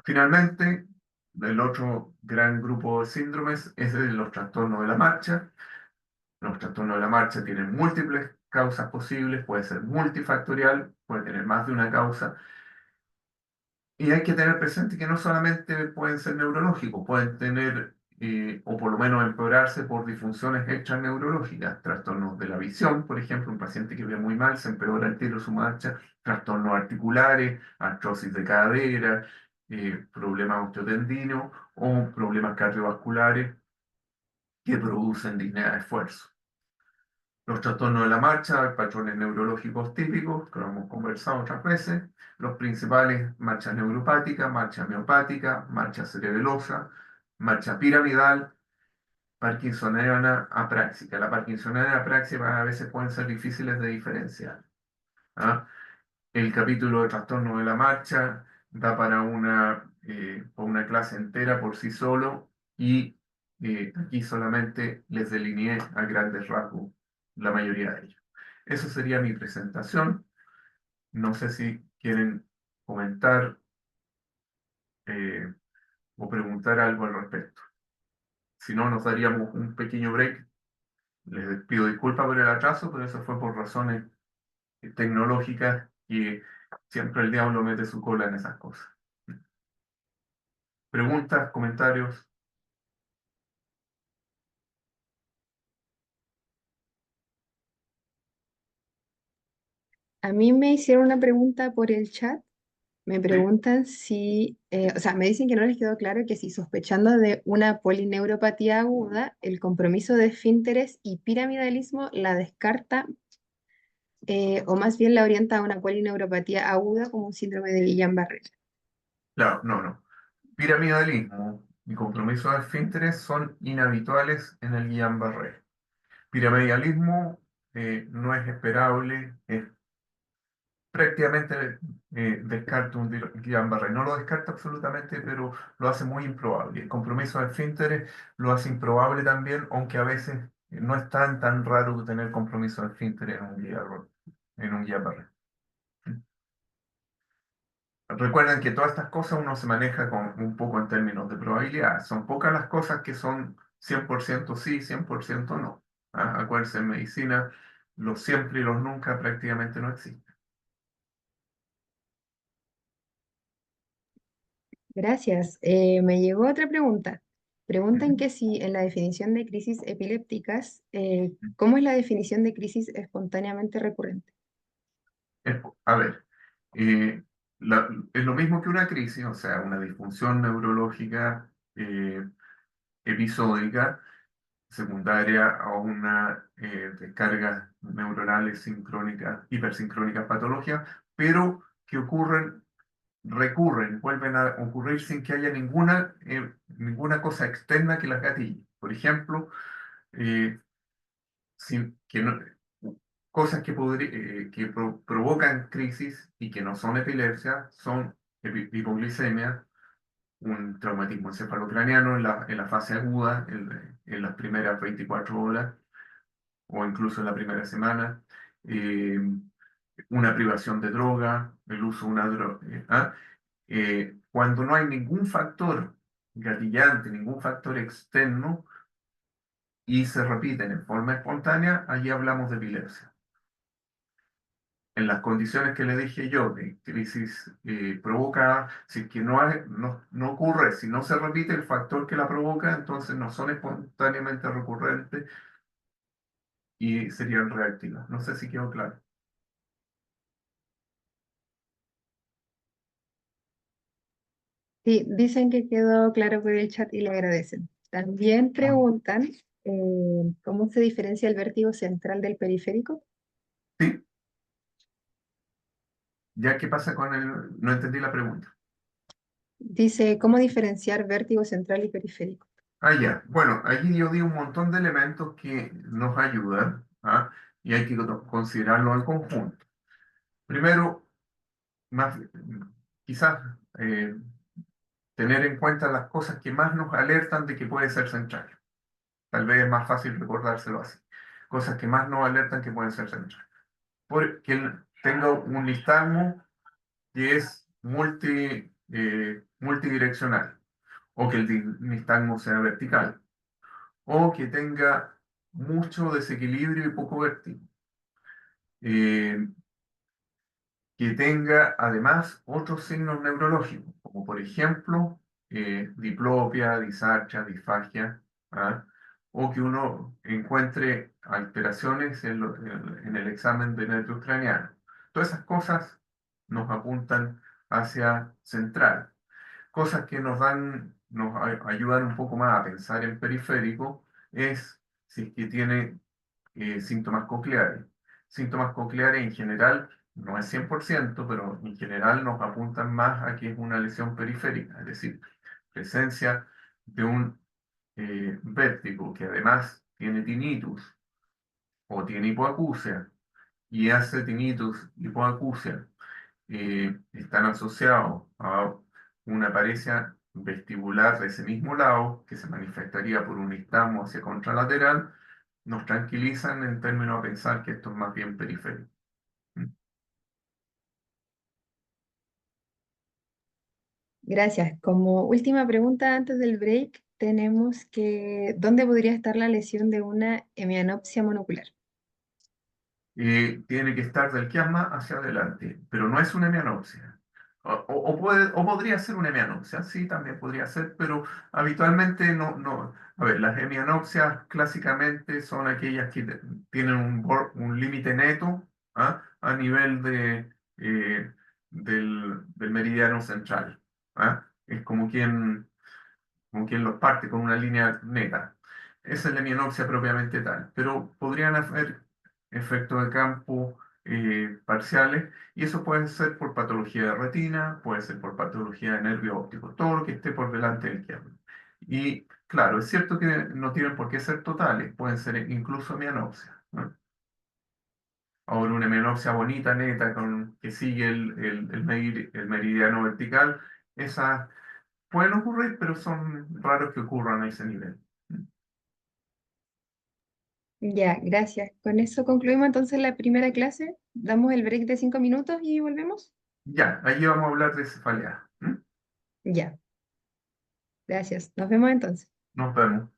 Finalmente, el otro gran grupo de síndromes es el de los trastornos de la marcha. Los trastornos de la marcha tienen múltiples causas posibles, puede ser multifactorial, puede tener más de una causa. Y hay que tener presente que no solamente pueden ser neurológicos, pueden tener, o por lo menos empeorarse por disfunciones extraneurológicas, trastornos de la visión, por ejemplo, un paciente que ve muy mal se empeora el tiro de su marcha, trastornos articulares, artrosis de cadera, problemas osteotendinos o problemas cardiovasculares que producen disnea de esfuerzo. Los trastornos de la marcha, patrones neurológicos típicos, que lo hemos conversado otras veces, los principales, marcha neuropática, marcha miopática, marcha cerebelosa, marcha piramidal, parkinsoniana apráxica. La parkinsoniana apráxica a veces pueden ser difíciles de diferenciar, ¿ah? El capítulo de trastorno de la marcha da para una clase entera por sí solo, y aquí solamente les delineé a grandes rasgos la mayoría de ellos. Eso sería mi presentación. No sé si quieren comentar eh, o preguntar algo al respecto. Si no, nos daríamos un pequeño break. Les pido disculpas por el atraso, pero eso fue por razones tecnológicas, y siempre el diablo mete su cola en esas cosas. Preguntas, comentarios. A mí me hicieron una pregunta por el chat. Me Sí, preguntan si, o sea, me dicen que no les quedó claro que si sospechando de una polineuropatía aguda, el compromiso de esfínteres y piramidalismo la descarta, o más bien la orienta a una polineuropatía aguda como un síndrome de Guillain-Barré. claro, no, no. Piramidalismo y compromiso de esfínteres son inhabituales en el Guillain-Barré. Piramidalismo no es esperable, prácticamente descarta un Guillain-Barré. No lo descarta absolutamente, pero lo hace muy improbable. El compromiso de esfínteres lo hace improbable también, aunque a veces no es tan raro tener compromiso de esfínteres en un Guillain-Barré. Recuerden que todas estas cosas uno se maneja con un poco en términos de probabilidad. Son pocas las cosas que son 100% sí, 100% no. ¿Ah? Acuérdense, en medicina los siempre y los nunca prácticamente no existen. Gracias. Me llegó otra pregunta. Preguntan que si en la definición de crisis epilépticas, ¿cómo es la definición de crisis espontáneamente recurrente? A ver, eh, es lo mismo que una crisis, o sea, una disfunción neurológica episódica secundaria a una descarga neuronales sincrónicas, hipersincrónicas patológicas, pero que recurren, vuelven a ocurrir sin que haya ninguna cosa externa que las gatille. Por ejemplo, eh, sin, que no- cosas que provocan crisis y que no son epilepsia, son hipoglicemia, un traumatismo encefalocraniano en la fase aguda, en las primeras 24 horas o incluso en la primera semana, eh, una privación de droga, el uso de una droga. Cuando no hay ningún factor gatillante, ningún factor externo y se repiten en forma espontánea, allí hablamos de epilepsia. En las condiciones que le dije yo, de crisis provocada, si es que no ocurre, si no se repite el factor que la provoca, entonces no son espontáneamente recurrentes y serían reactivas. No sé si quedó claro. Sí, dicen que quedó claro por el chat y le agradecen. También preguntan cómo se diferencia el vértigo central del periférico. Sí, ya qué pasa con el... No entendí la pregunta. Dice, ¿cómo diferenciar vértigo central y periférico? Ah, ya. Bueno, allí yo di un montón de elementos que nos ayudan, ¿ah? Y hay que considerarlo en conjunto. Primero, más, quizás tener en cuenta las cosas que más nos alertan de que puede ser central. Tal vez es más fácil recordárselo así. Cosas que más nos alertan que pueden ser central. Porque tenga un nistagmo que es multidireccional, o que el nistagmo sea vertical, o que tenga mucho desequilibrio y poco vértigo, eh, que tenga además otros signos neurológicos, como por ejemplo diplopia, disartria, disfagia, ¿ah? O que uno encuentre alteraciones en el examen de nervios craneanos. Todas esas cosas nos apuntan hacia central. Cosas que ayudan un poco más a pensar en periférico es si es que tiene síntomas cocleares. Síntomas cocleares en general no es 100%, pero en general nos apuntan más a que es una lesión periférica, es decir, presencia de un vértigo que además tiene tinnitus o tiene hipoacusia y hace tinnitus, hipoacusia están asociados a una paresia vestibular de ese mismo lado, que se manifestaría por un istmo hacia contralateral, nos tranquilizan en términos a pensar que esto es más bien periférico. ¿Mm? Gracias. Como última pregunta antes del break, tenemos que, ¿dónde podría estar la lesión de una hemianopsia monocular? Tiene que estar del quiasma hacia adelante, pero no es una hemianopsia. O podría ser una hemianopsia, sí, también podría ser, pero habitualmente no. A ver, las hemianopsias clásicamente son aquellas que tienen un límite neto, ¿ah? A nivel del meridiano central, ¿ah? Es como quien los parte con una línea neta. Esa es la hemianopsia propiamente tal, pero podrían haber efectos de campo parciales y eso puede ser por patología de retina, puede ser por patología de nervio óptico, todo lo que esté por delante del quiasma. Y claro, es cierto que no tienen por qué ser totales, pueden ser incluso hemianopsias, ¿no? Ahora una menopsia bonita, neta, que sigue el meridiano vertical, esas pueden ocurrir, pero son raros que ocurran a ese nivel. Ya, gracias. Con eso concluimos entonces la primera clase. Damos el break de 5 minutos y volvemos. Ya, allí vamos a hablar de cefalea. Ya, gracias. Nos vemos entonces. Nos vemos.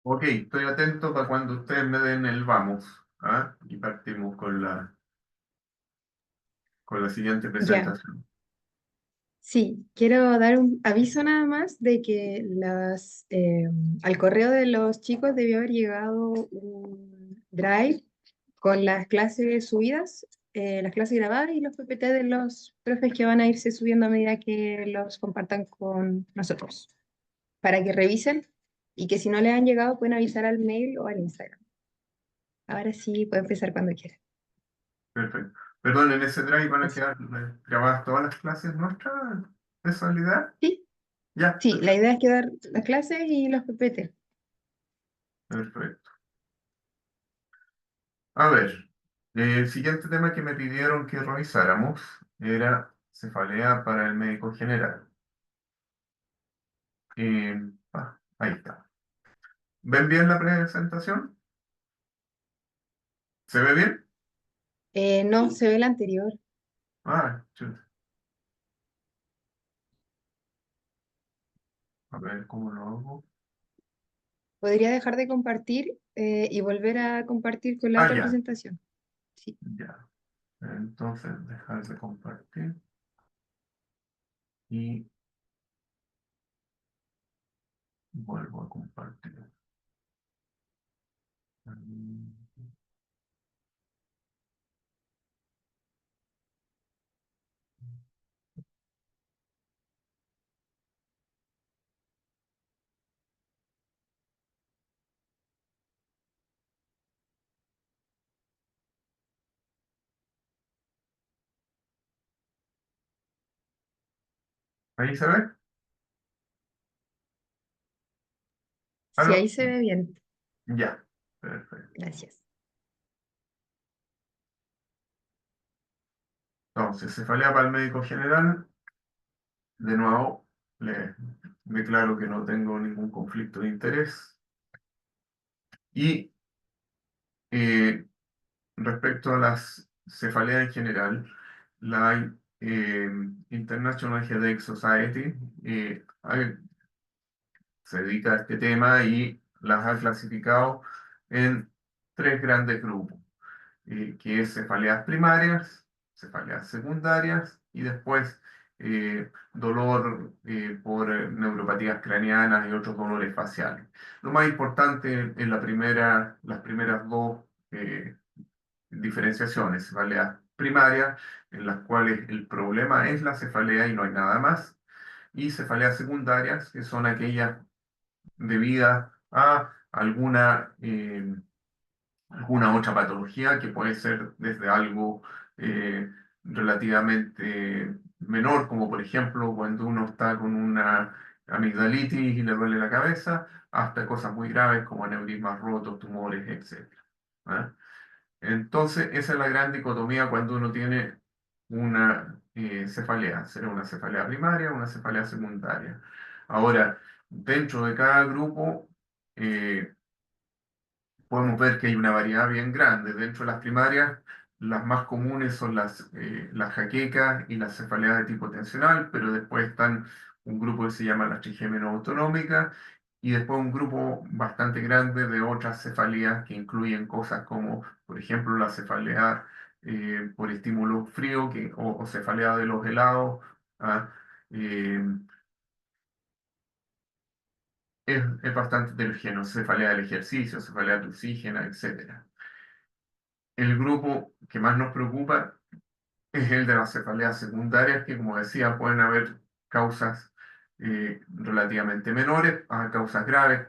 Ok, estoy atento para cuando ustedes me den el vamos. ¿Ah? Y partimos con la siguiente Ya, presentación. sí, quiero dar un aviso nada más de que al correo de los chicos debió haber llegado un drive con las clases subidas, las clases grabadas y los PPT de los profes que van a irse subiendo a medida que los compartan con nosotros, para que revisen y que si no les han llegado pueden avisar al mail o al Instagram. Ahora sí, puede empezar cuando quiera. Perfecto. Perdón, ¿en ese drive van a Gracias. quedar grabadas todas las clases nuestras de Solidar? Sí, Ya, sí, la perfecto. idea es quedar las clases y los PPT. Perfecto. A ver, el siguiente tema que me pidieron que revisáramos era cefalea para el médico general. Ahí está. ¿Ven bien la presentación? ¿Se ve bien? No, se ve el anterior. Chuta. A ver cómo lo hago. Podría dejar de compartir y volver a compartir con la otra Ya, presentación. Sí. ya. Entonces, dejar de compartir y vuelvo a compartir. Mm, ¿Ahí se ve? Sí, ahí ¿Aló? se ve bien. Ya, perfecto. Gracias. Entonces, cefalea para el médico general. De nuevo, le declaro que no tengo ningún conflicto de interés. Y eh, respecto a las cefaleas en general, la International Headache Society se dedica a este tema y las ha clasificado en tres grandes grupos, que es cefaleas primarias, cefaleas secundarias y después dolor por neuropatías craneanas y otros dolores faciales. Lo más importante en las primeras dos diferenciaciones, cefaleas primarias, en las cuales el problema es la cefalea y no hay nada más, y cefaleas secundarias, que son aquellas debidas a alguna otra patología que puede ser desde algo eh, relativamente menor, como por ejemplo cuando uno está con una amigdalitis y le duele la cabeza, hasta cosas muy graves como aneurismas rotos, tumores, etc. ¿Ah? Entonces, esa es la gran dicotomía cuando uno tiene una cefalea. Será una cefalea primaria o una cefalea secundaria. Ahora, dentro de cada grupo, eh, podemos ver que hay una variedad bien grande. Dentro de las primarias, las más comunes son las jaquecas y las cefaleas de tipo tensional, pero después están un grupo que se llama las trigémenos autonómicas y después un grupo bastante grande de otras cefaleas que incluyen cosas como, por ejemplo, la cefalea por estímulo frío o cefalea de los helados. ¿Ah? Eh, es bastante heterogéneo, cefalea del ejercicio, cefalea toxígena, etcétera. El grupo que más nos preocupa es el de las cefaleas secundarias, que como decía, pueden haber causas relativamente menores a causas graves.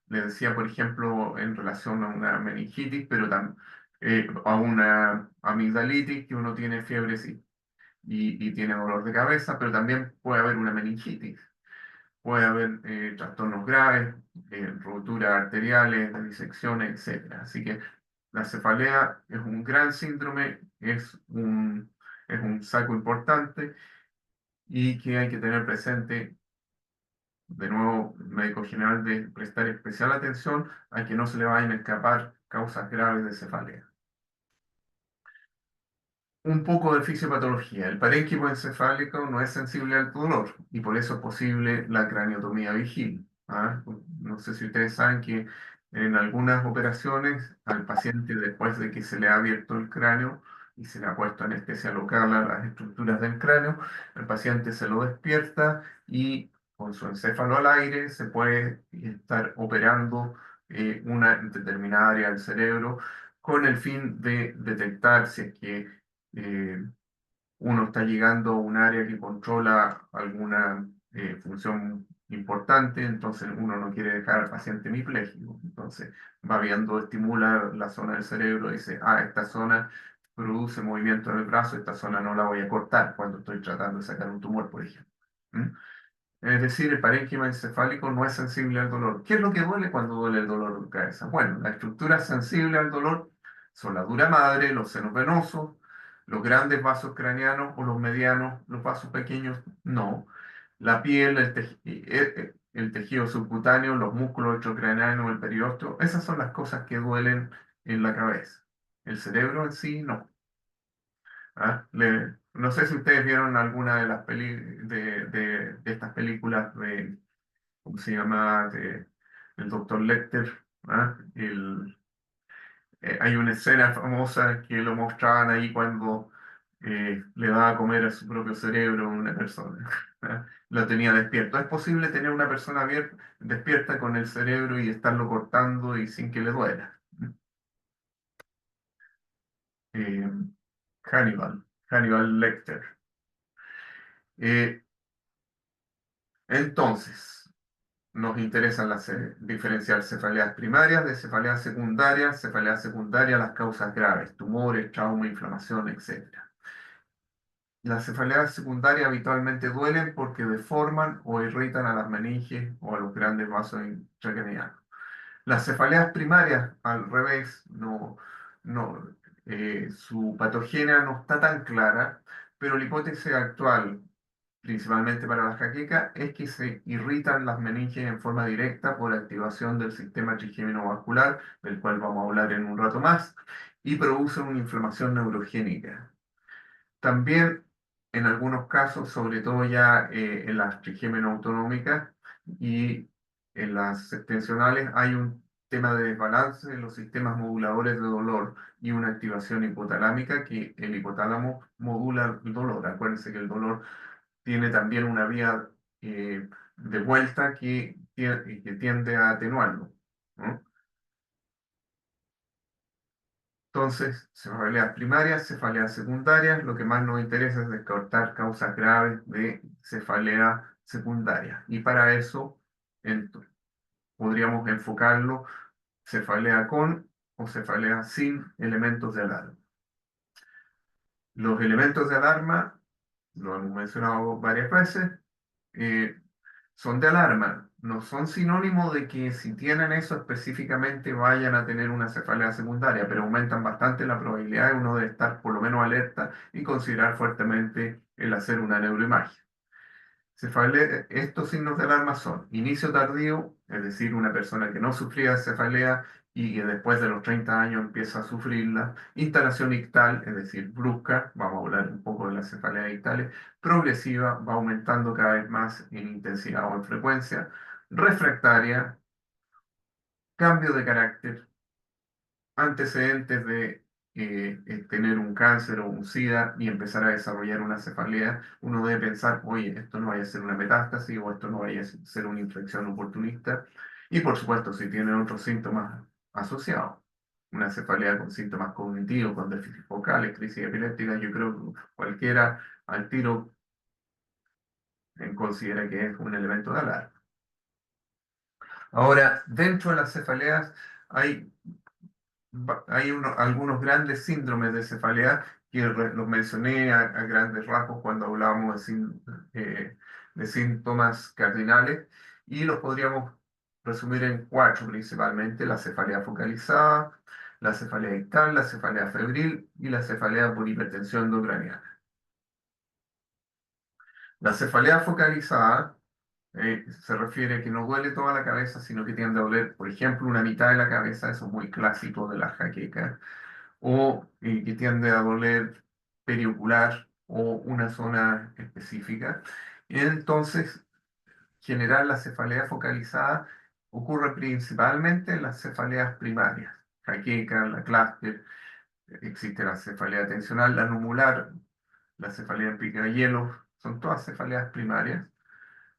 Les decía, por ejemplo, en relación a una meningitis, pero también a una amigdalitis, que uno tiene fiebre sí, y tiene dolor de cabeza, pero también puede haber una meningitis. Puede haber trastornos graves, roturas arteriales, disecciones, etcétera. Así que la cefalea es un gran síndrome, es un saco importante y que hay que tener presente, de nuevo, el médico general de prestar especial atención a que no se le vayan a escapar causas graves de cefalea. Un poco de fisiopatología. El parénquimo encefálico no es sensible al dolor y por eso es posible la craniotomía vigil. ¿Ah? No sé si ustedes saben que En algunas operaciones, al paciente, después de que se le ha abierto el cráneo y se le ha puesto anestesia local a las estructuras del cráneo, el paciente se lo despierta y con su encéfalo al aire se puede estar operando una determinada área del cerebro con el fin de detectar si es que eh, uno está llegando a un área que controla alguna función importante, entonces uno no quiere dejar al paciente hemipléjico. Entonces va viendo, estimula la zona del cerebro y dice, esta zona produce movimiento en el brazo, esta zona no la voy a cortar cuando estoy tratando de sacar un tumor, por ejemplo. ¿Mm? Es decir, el parénquima encefálico no es sensible al dolor. ¿Qué es lo que duele cuando duele el dolor de cabeza? Bueno, las estructuras sensibles al dolor son la dura madre, los senos venosos, los grandes vasos craneanos o los medianos, los vasos pequeños, no. La piel, el tejido subcutáneo, los músculos extracraneanos, el periósteo, esas son las cosas que duelen en la cabeza. El cerebro en sí, no. No sé si ustedes vieron alguna de las de estas películas de, ¿cómo se llama? El doctor Lecter. ¿Ah? Hay una escena famosa que lo mostraban ahí cuando le daba a comer a su propio cerebro a una persona. ¿Ah? Lo tenía despierto. ¿Es posible tener una persona despierta con el cerebro y estarlo cortando y sin que le duela? Eh, Hannibal Lecter. Eh, entonces, nos interesan diferenciar cefaleas primarias de cefaleas secundarias, las causas graves, tumores, trauma, inflamación, etc. Las cefaleas secundarias habitualmente duelen porque deforman o irritan a las meninges o a los grandes vasos intracranianos. Las cefaleas primarias, al revés, no, su patogenia no está tan clara, pero la hipótesis actual, principalmente para la jaqueca, es que se irritan las meninges en forma directa por activación del sistema trigémino vascular, del cual vamos a hablar en un rato más, y producen una inflamación neurogénica. También, en algunos casos, sobre todo ya en las trigémino autonómicas y en las extensionales, hay un tema de desbalance en los sistemas moduladores de dolor y una activación hipotalámica que el hipotálamo modula el dolor. Acuérdense que el dolor tiene también una vía de vuelta que tiende a atenuarlo, ¿no? Entonces, cefaleas primarias, cefaleas secundarias, lo que más nos interesa es descartar causas graves de cefalea secundaria. Y para eso podríamos enfocarlo cefalea con o cefalea sin elementos de alarma. Los elementos de alarma, lo hemos mencionado varias veces, eh, son de alarma, no son sinónimo de que si tienen eso específicamente vayan a tener una cefalea secundaria, pero aumentan bastante la probabilidad de uno de estar por lo menos alerta y considerar fuertemente el hacer una neuroimagen. Estos signos de alarma son inicio tardío, es decir, una persona que no sufría de cefalea y que después de los 30 años empieza a sufrirla, instalación ictal, es decir, brusca, vamos a hablar un poco de las cefaleas ictales, progresiva, va aumentando cada vez más en intensidad o en frecuencia, refractaria, cambio de carácter, antecedentes de tener un cáncer o un SIDA y empezar a desarrollar una cefalea, uno debe pensar, oye, esto no vaya a ser una metástasis o esto no vaya a ser una infección oportunista. Y por supuesto, si tienen otros síntomas asociados, una cefalea con síntomas cognitivos, con déficit focales, crisis epiléptica, yo creo que cualquiera al tiro considera que es un elemento de alarma. Ahora, dentro de las cefaleas hay algunos grandes síndromes de cefalea que los mencioné a grandes rasgos cuando hablábamos de síntomas cardinales y los podríamos resumir en cuatro principalmente: la cefalea focalizada, la cefalea ictal, la cefalea febril y la cefalea por hipertensión endocraniana. La cefalea focalizada se refiere a que no duele toda la cabeza, sino que tiende a doler, por ejemplo, una mitad de la cabeza, eso es muy clásico de la jaqueca, o que tiende a doler periocular o una zona específica. Entonces, generar la cefalea focalizada ocurre principalmente en las cefaleas primarias, jaqueca, la clúster, existe la cefalea tensional, la numular, la cefalea en picahielo, son todas cefaleas primarias.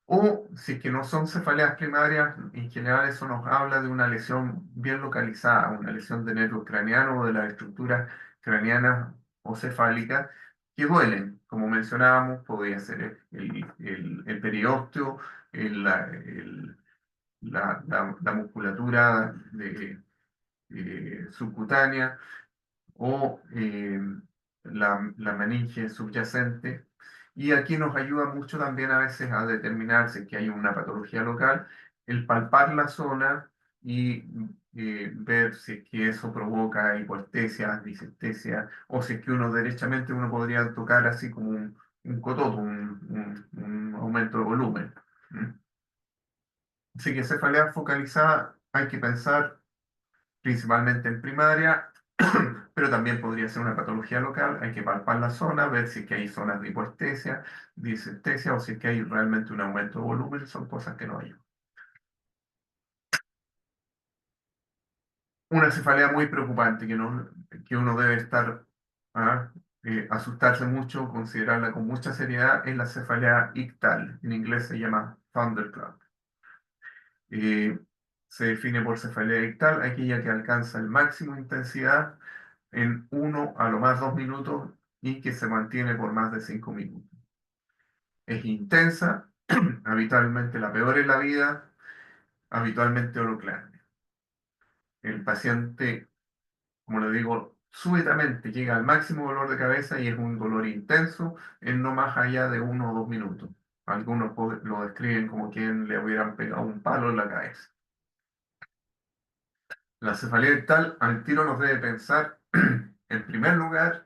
O si es que no son cefaleas primarias, en general eso nos habla de una lesión bien localizada, una lesión de nervio craneano o de las estructuras craneanas o cefálicas que duelen. Como mencionábamos, podría ser el periósteo, la musculatura subcutánea o la meninge subyacente. Y aquí nos ayuda mucho también a veces a determinar si es que hay una patología local, el palpar la zona y ver si es que eso provoca hipoestesia, disestesia, o si es que uno derechamente uno podría tocar así como un cototo, un aumento de volumen. ¿Mm? Así que cefalea focalizada hay que pensar principalmente en primaria, pero también podría ser una patología local. Hay que palpar la zona, ver si es que hay zonas de hipoestesia, disestesia o si es que hay realmente un aumento de volumen. Son cosas que no hay. Una cefalea muy preocupante que uno debe estar, ah, asustarse mucho, considerarla con mucha seriedad, es la cefalea ictal. En inglés se llama thunderclap. Eh, Se define por cefalea ictal aquella que alcanza el máximo de intensidad en 1 a lo más 2 minutos y que se mantiene por más de 5 minutos. Es intensa, habitualmente la peor en la vida, habitualmente oroclande. El paciente, como le digo, súbitamente llega al máximo dolor de cabeza y es un dolor intenso en no más allá de 1 o 2 minutos. Algunos lo describen como quien le hubieran pegado un palo en la cabeza. La cefalea ictal al tiro nos debe pensar, en primer lugar,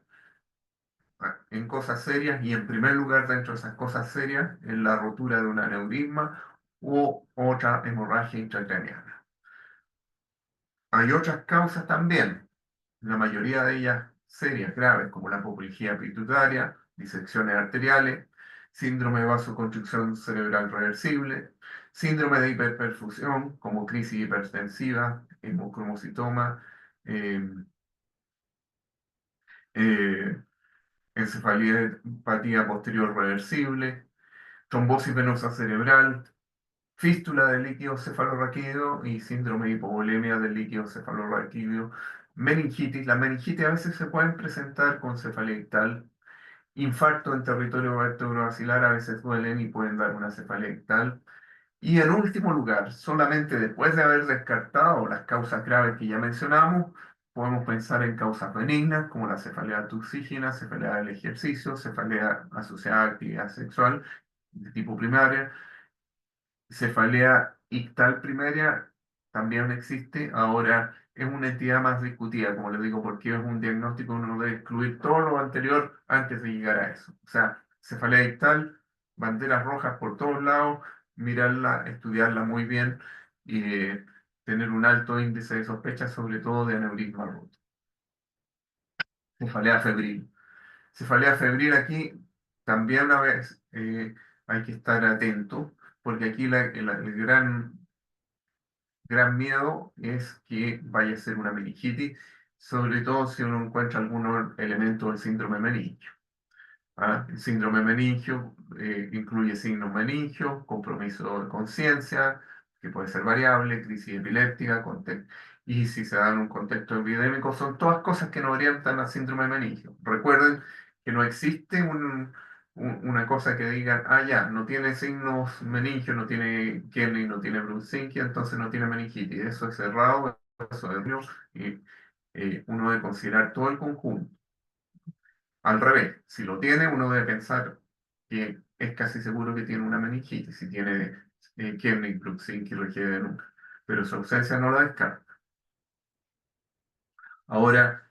en cosas serias y en primer lugar dentro de esas cosas serias en la rotura de un aneurisma u otra hemorragia intracraneana. Hay otras causas también, la mayoría de ellas serias, graves, como la apoplejía pituitaria, disecciones arteriales, síndrome de vasoconstricción cerebral reversible, síndrome de hiperperfusión, como crisis hipertensiva, hemocromocitoma, eh, eh, encefalopatía posterior reversible, trombosis venosa cerebral, fístula del líquido cefalorraquídeo y síndrome de hipovolemia del líquido cefalorraquídeo, meningitis. Las meningitis a veces se pueden presentar con cefalea ictal, infarto en territorio vertebrovascular a veces duelen y pueden dar una cefalea ictal. Y en último lugar, solamente después de haber descartado las causas graves que ya mencionamos, podemos pensar en causas benignas como la cefalea tuxígena, cefalea del ejercicio, cefalea asociada a actividad sexual de tipo primaria, cefalea ictal primaria también existe, ahora es una entidad más discutida, como les digo, porque es un diagnóstico, uno debe excluir todo lo anterior antes de llegar a eso. O sea, cefalea ictal, banderas rojas por todos lados, mirarla, estudiarla muy bien y tener un alto índice de sospecha, sobre todo de aneurisma roto. Cefalea febril. Cefalea febril aquí también a veces hay que estar atento, porque aquí el gran miedo es que vaya a ser una meningitis, sobre todo si uno encuentra algunos elementos del síndrome meningio. ¿Ah? El síndrome meningio incluye signos meningios, compromiso de conciencia, que puede ser variable, crisis epiléptica, y si se da en un contexto epidémico, son todas cosas que nos orientan al síndrome meningio. Recuerden que no existe una cosa que digan, ah, ya, no tiene signos meningios, no tiene Kenny, no tiene Brunsinkia, entonces no tiene meningitis. Eso es cerrado, eso es mío, y uno debe considerar todo el conjunto. Al revés, si lo tiene, uno debe pensar que es casi seguro que tiene una meningitis, si tiene Kierney, Brooksink y requiere nunca, pero su ausencia no la descarta. Ahora,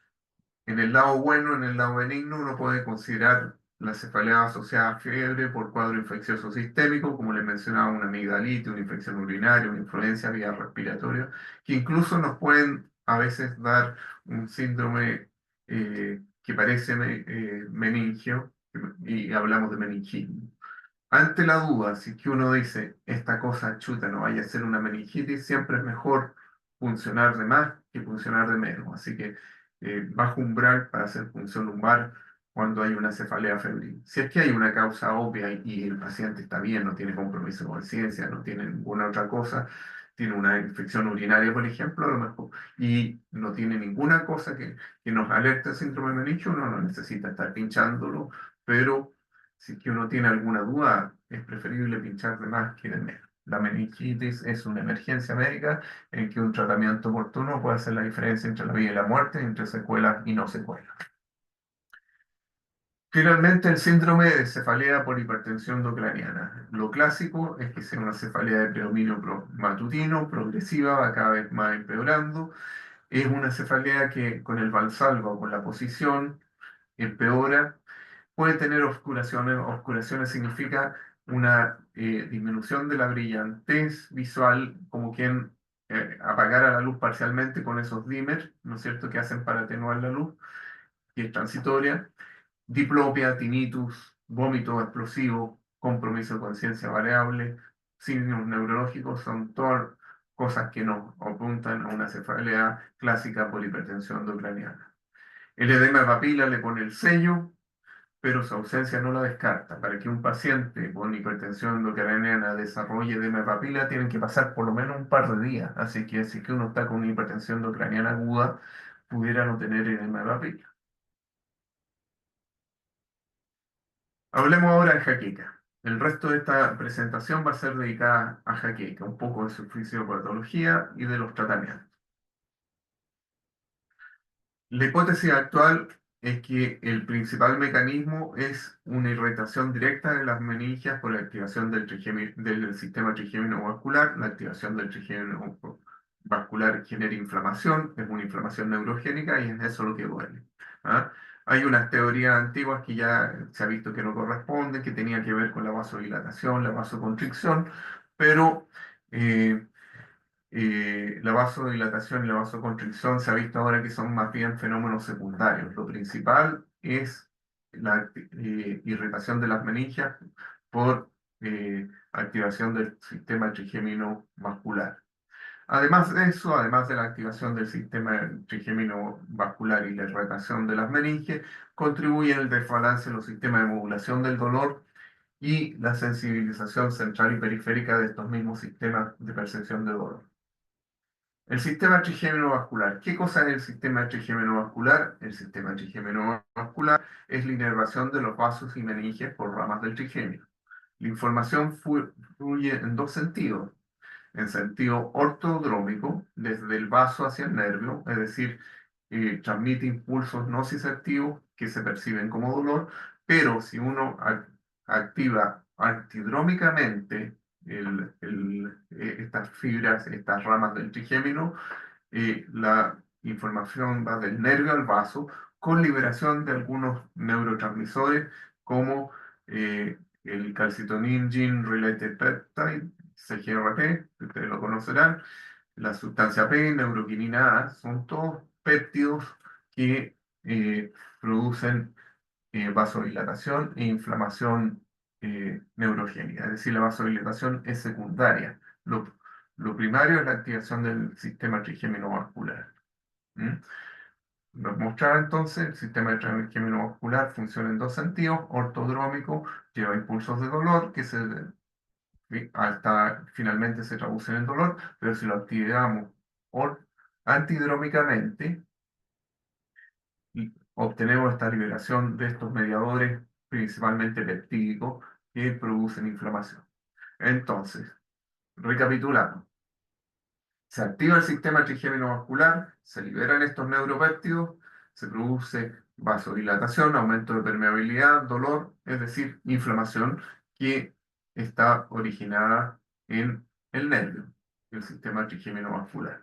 en el lado bueno, en el lado benigno, uno puede considerar la cefalea asociada a fiebre por cuadro infeccioso sistémico, como les mencionaba, una amigdalitis, una infección urinaria, una influencia vía respiratoria, que incluso nos pueden a veces dar un síndrome que parece meningio, y hablamos de meningitis. ante la duda, si es que uno dice, esta cosa chuta no vaya a ser una meningitis, siempre es mejor funcionar de más que funcionar de menos. Así que bajo umbral para hacer punción lumbar cuando hay una cefalea febril. Si es que hay una causa obvia y el paciente está bien, no tiene compromiso de conciencia, no tiene ninguna otra cosa, tiene una infección urinaria, por ejemplo, a lo mejor, y no tiene ninguna cosa que nos alerte al síndrome meningio, uno no necesita estar pinchándolo, pero si es que uno tiene alguna duda, es preferible pinchar de más que de menos. La meningitis es una emergencia médica en que un tratamiento oportuno puede hacer la diferencia entre la vida y la muerte, entre secuelas y no secuelas. Finalmente, el síndrome de cefalea por hipertensión endocraniana. Lo clásico es que sea una cefalea de predominio matutino, progresiva, va cada vez más empeorando. Es una cefalea que con el valsalva o con la posición empeora. Puede tener oscuraciones. Oscuraciones significa una disminución de la brillantez visual, como quien apagara la luz parcialmente con esos dimmer, ¿no es cierto?, que hacen para atenuar la luz, y es transitoria. Diplopia, tinnitus, vómito explosivo, compromiso de conciencia variable, signos neurológicos, son todas cosas que nos apuntan a una cefalea clásica por hipertensión endocraniana. El edema de papila le pone el sello, pero su ausencia no la descarta. Para que un paciente con hipertensión endocraniana desarrolle edema de papila, tienen que pasar por lo menos un par de días. Así que si que uno está con una hipertensión endocraniana aguda, pudiera no tener edema de papila. Hablemos ahora de jaqueca. El resto de esta presentación va a ser dedicada a jaqueca, un poco de su fisiopatología y de los tratamientos. La hipótesis actual es que el principal mecanismo es una irritación directa de las meningias por la activación del sistema trigémino vascular. La activación del trigémino vascular genera inflamación, es una inflamación neurogénica y es eso lo que duele. ¿Ah? Hay unas teorías antiguas que ya se ha visto que no corresponden, que tenían que ver con la vasodilatación, la vasoconstricción, pero la vasodilatación y la vasoconstricción se ha visto ahora que son más bien fenómenos secundarios. Lo principal es la irritación de las meningias por activación del sistema trigémino vascular. Además de eso, además de la activación del sistema trigémino vascular y la irritación de las meninges, contribuye el desbalance en los sistemas de modulación del dolor y la sensibilización central y periférica de estos mismos sistemas de percepción de dolor. El sistema trigémino vascular. ¿Qué cosa es el sistema trigémino vascular? El sistema trigémino vascular es la inervación de los vasos y meninges por ramas del trigémino. La información fluye en dos sentidos. En sentido ortodrómico, desde el vaso hacia el nervio, es decir, transmite impulsos nociceptivos que se perciben como dolor, pero si uno activa antidrómicamente estas fibras, estas ramas del trigémino, la información va del nervio al vaso con liberación de algunos neurotransmisores como el calcitonin gene related peptide, CGRP, que ustedes lo conocerán, la sustancia P, neuroquinina A, son todos péptidos que producen vasodilatación e inflamación neurogénica. Es decir, la vasodilatación es secundaria. Lo primario es la activación del sistema trigémino vascular. ¿Mm? Nos mostraba entonces, el sistema de trigémino vascular funciona en dos sentidos. Ortodrómico lleva impulsos de dolor que hasta finalmente se traducen en dolor, pero si lo activamos antidrómicamente, obtenemos esta liberación de estos mediadores, principalmente peptídicos, que producen inflamación. Entonces, recapitulando, se activa el sistema trigémino vascular, se liberan estos neuropéptidos, se produce vasodilatación, aumento de permeabilidad, dolor, es decir, inflamación que está originada en el nervio, el sistema trigémino vascular.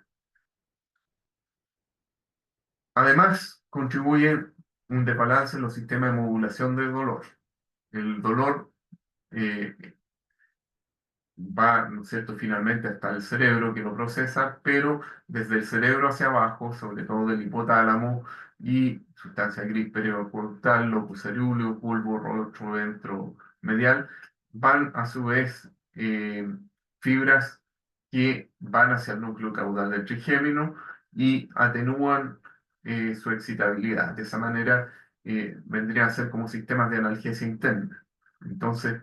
Además, contribuye un desbalance en los sistemas de modulación del dolor. El dolor eh, va, ¿no es cierto?, finalmente hasta el cerebro que lo procesa, pero desde el cerebro hacia abajo, sobre todo del hipotálamo y sustancia gris pericortal, locus cerúleo, bulbo, rostro, ventro medial, van a su vez fibras que van hacia el núcleo caudal del trigémino y atenúan su excitabilidad. De esa manera vendrían a ser como sistemas de analgesia interna. Entonces,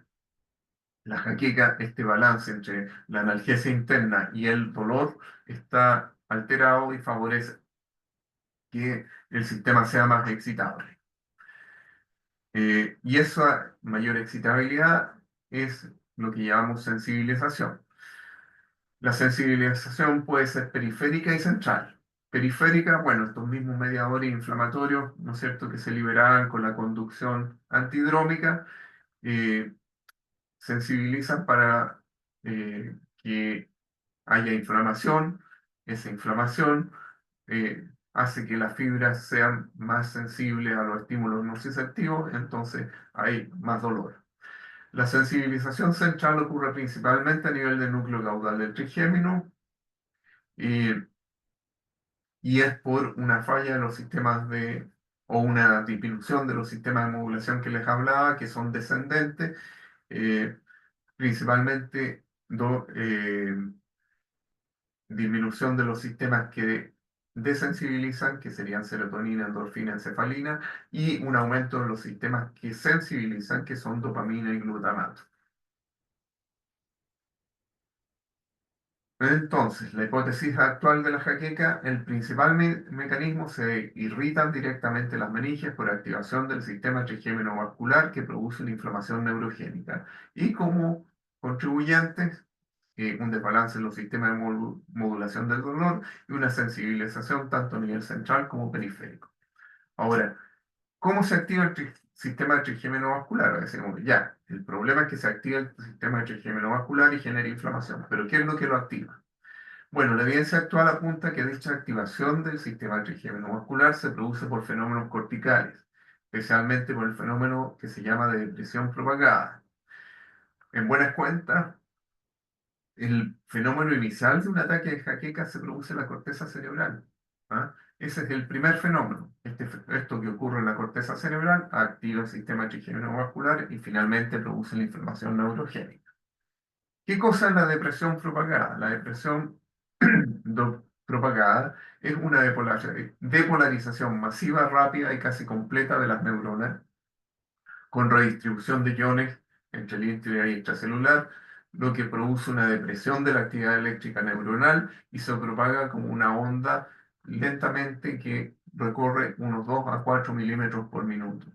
la jaqueca, este balance entre la analgesia interna y el dolor está alterado y favorece que el sistema sea más excitable. Y esa mayor excitabilidad es lo que llamamos sensibilización. La sensibilización puede ser periférica y central. Periférica, bueno, estos mismos mediadores inflamatorios, ¿no es cierto?, que se liberan con la conducción antidrómica, eh, sensibilizan para que haya inflamación. Esa inflamación hace que las fibras sean más sensibles a los estímulos nociceptivos, entonces hay más dolor. La sensibilización central ocurre principalmente a nivel del núcleo caudal del trigémino eh, y es por una falla de los sistemas o una disminución de los sistemas de modulación que les hablaba, que son descendentes, eh, principalmente disminución de los sistemas que desensibilizan, que serían serotonina, endorfina, encefalina, y un aumento de los sistemas que sensibilizan, que son dopamina y glutamato. Entonces, la hipótesis actual de la jaqueca, el principal mecanismo se irritan directamente las meninges por activación del sistema trigémino vascular que produce una inflamación neurogénica. Y como contribuyentes, un desbalance en los sistemas de modulación del dolor y una sensibilización tanto a nivel central como periférico. Ahora, ¿cómo se activa el sistema trigémino vascular? Decimos, ya, el problema es que se activa el sistema trigémino vascular y genera inflamación, pero ¿qué es lo que lo activa? Bueno, la evidencia actual apunta que dicha activación del sistema trigémino vascular se produce por fenómenos corticales, especialmente por el fenómeno que se llama de depresión propagada. En buenas cuentas, el fenómeno inicial de un ataque de jaqueca se produce en la corteza cerebral. ¿Ah? Ese es el primer fenómeno. Esto que ocurre en la corteza cerebral activa el sistema trigémino vascular y finalmente produce la inflamación neurogénica. ¿Qué cosa es la depresión propagada? La depresión propagada es una depolarización masiva, rápida y casi completa de las neuronas, con redistribución de iones entre el intra y extracelular, lo que produce una depresión de la actividad eléctrica neuronal y se propaga como una onda lentamente que recorre unos 2 a 4 milímetros por minuto.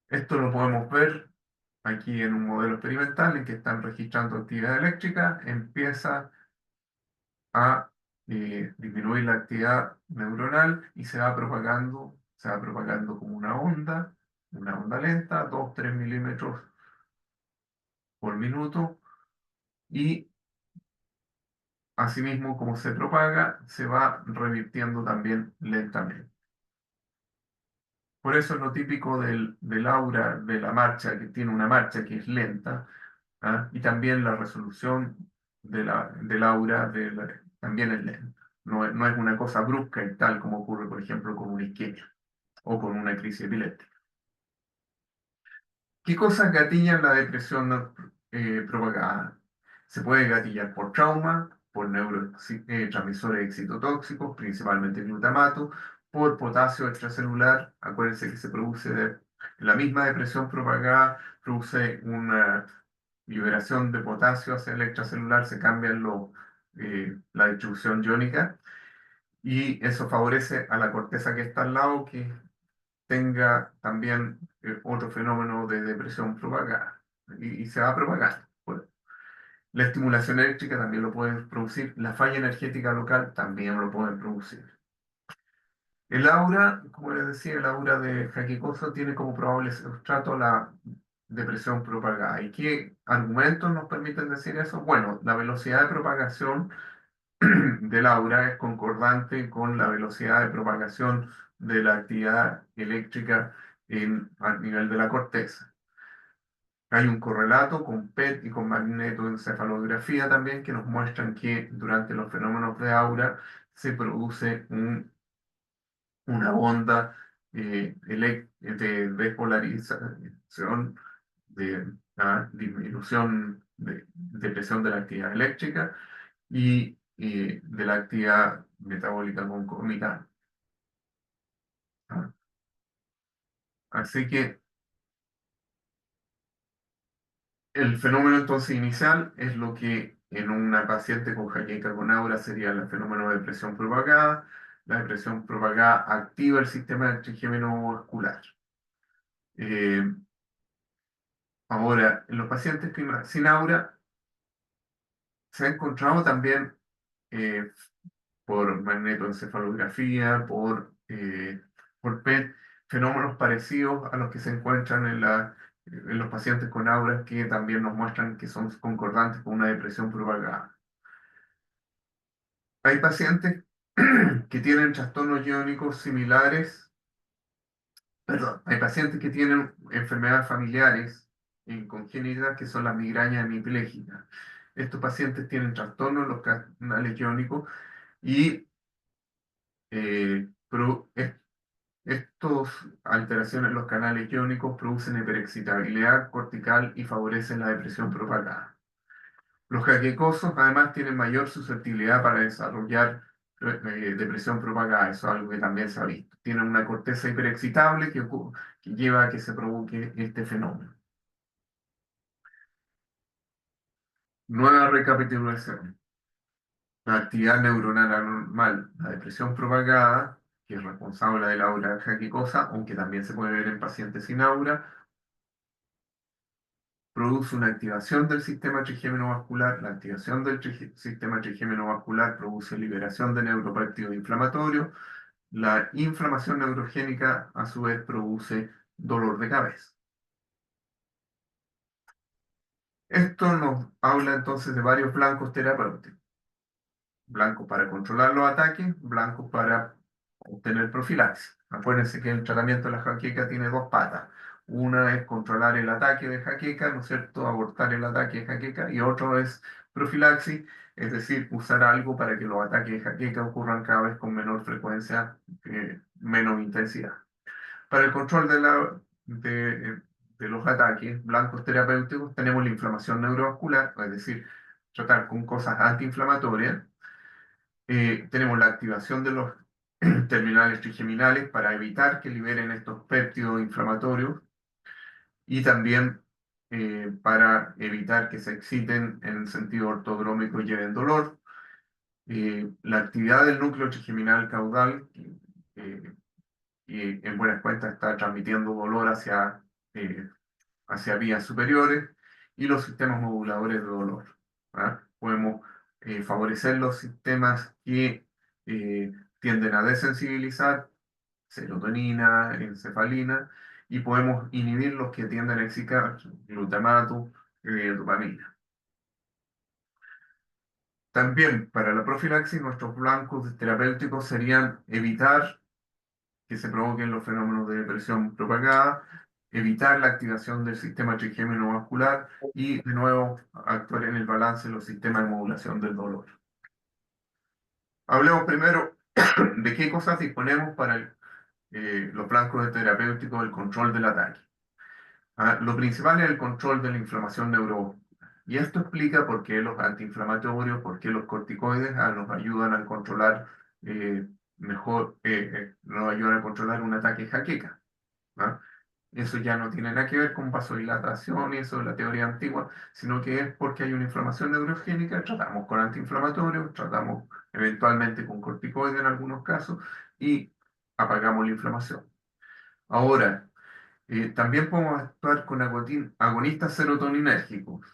Esto lo podemos ver aquí en un modelo experimental en que están registrando actividad eléctrica, empieza a disminuir la actividad neuronal y se va propagando como una onda lenta, 2-3 milímetros por minuto, y asimismo como se propaga, se va revirtiendo también lentamente. Por eso es lo típico del aura de la marcha, que tiene una marcha que es lenta, ¿ah? Y también la resolución del aura también es lenta. No es una cosa brusca y tal como ocurre, por ejemplo, con una isquemia o con una crisis epiléptica. ¿Qué cosas gatillan la depresión propagada? Se puede gatillar por trauma, por neurotransmisores excitotóxicos, principalmente glutamato, por potasio extracelular. Acuérdense que se produce la misma depresión propagada, produce una liberación de potasio hacia el extracelular, se cambia la distribución iónica y eso favorece a la corteza que está al lado que tenga también otro fenómeno de depresión propagada y se va propagando. Bueno, la estimulación eléctrica también lo puede producir, la falla energética local también lo puede producir. El aura, como les decía, el aura de Jaquecoso tiene como probable sustrato la depresión propagada. ¿Y qué argumentos nos permiten decir eso? Bueno, la velocidad de propagación del aura es concordante con la velocidad de propagación de la actividad eléctrica a nivel de la corteza. Hay un correlato con PET y con magnetoencefalografía también que nos muestran que durante los fenómenos de aura se produce una onda de despolarización disminución de presión de la actividad eléctrica y de la actividad metabólica concomitante. ¿Ah? Así que el fenómeno entonces inicial es lo que en una paciente con jaqueca con aura sería el fenómeno de depresión propagada. La depresión propagada activa el sistema trigémino vascular. Eh, Ahora, en los pacientes sin aura se ha encontrado también eh, por magnetoencefalografía, por PET, fenómenos parecidos a los que se encuentran en los pacientes con auras que también nos muestran que son concordantes con una depresión propagada. Hay pacientes que tienen trastornos iónicos similares, perdón, hay pacientes que tienen enfermedades familiares congénitas que son las migrañas hemipléjicas. Estos pacientes tienen trastornos en los canales iónicos y eh, pro- es- estos alteraciones en los canales iónicos producen hiperexcitabilidad cortical y favorecen la depresión propagada. Los jaquecosos además tienen mayor susceptibilidad para desarrollar depresión propagada, eso es algo que también se ha visto. Tienen una corteza hiperexcitable que lleva a que se provoque este fenómeno. Nueva recapitulación. La actividad neuronal anormal, la depresión propagada, que es responsable de la aura jaquecosa, aunque también se puede ver en pacientes sin aura, produce una activación del sistema trigémino vascular. La activación del sistema trigémino vascular produce liberación de neuropéptidos inflamatorios. La inflamación neurogénica, a su vez, produce dolor de cabeza. Esto nos habla entonces de varios blancos terapéuticos. Blancos para controlar los ataques, blancos para obtener profilaxis. Acuérdense que el tratamiento de la jaqueca tiene dos patas. Una es controlar el ataque de jaqueca, ¿no es cierto? Abortar el ataque de jaqueca. Y otro es profilaxis, es decir, usar algo para que los ataques de jaqueca ocurran cada vez con menor frecuencia, menos intensidad. Para el control de los ataques blancos terapéuticos tenemos la inflamación neurovascular, es decir, tratar con cosas antiinflamatorias. Tenemos la activación de los terminales trigeminales para evitar que liberen estos péptidos inflamatorios y también para evitar que se exciten en sentido ortodrómico y lleven dolor. La actividad del núcleo trigeminal caudal, eh, y en buenas cuentas está transmitiendo dolor eh, hacia vías superiores, y los sistemas moduladores de dolor. ¿Ah? Podemos favorecer los sistemas que eh, tienden a desensibilizar, serotonina, encefalina, y podemos inhibir los que tienden a excitar, glutamato, dopamina. También para la profilaxis, nuestros blancos terapéuticos serían evitar que se provoquen los fenómenos de depresión propagada, evitar la activación del sistema trigémino vascular y, de nuevo, actuar en el balance de los sistemas de modulación del dolor. Hablemos primero de qué cosas disponemos para los blancos de terapéuticos del control del ataque. Lo principal es el control de la inflamación neurovascular. Y esto explica por qué los antiinflamatorios, por qué los corticoides nos ayudan a controlar nos ayudan a controlar un ataque jaqueca. ¿Ah? Eso ya no tiene nada que ver con vasodilatación y eso de la teoría antigua, sino que es porque hay una inflamación neurogénica, tratamos con antiinflamatorios, tratamos eventualmente con corticoides en algunos casos y apagamos la inflamación. Ahora, también podemos actuar con agonistas serotoninérgicos,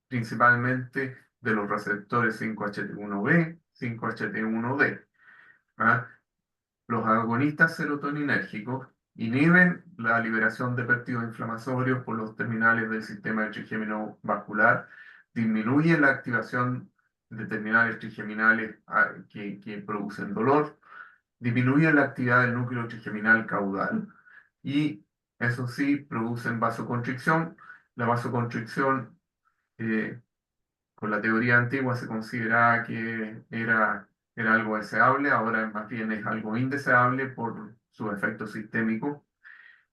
principalmente de los receptores 5-HT1B, 5-HT1D. ¿Ah? Los agonistas serotoninérgicos inhiben la liberación de péptidos inflamatorios por los terminales del sistema trigémino vascular, disminuyen la activación de terminales trigeminales que producen dolor, disminuyen la actividad del núcleo trigeminal caudal y, eso sí, producen vasoconstricción. La vasoconstricción, eh, con la teoría antigua se consideraba que era algo deseable, ahora más bien es algo indeseable por su efecto sistémico.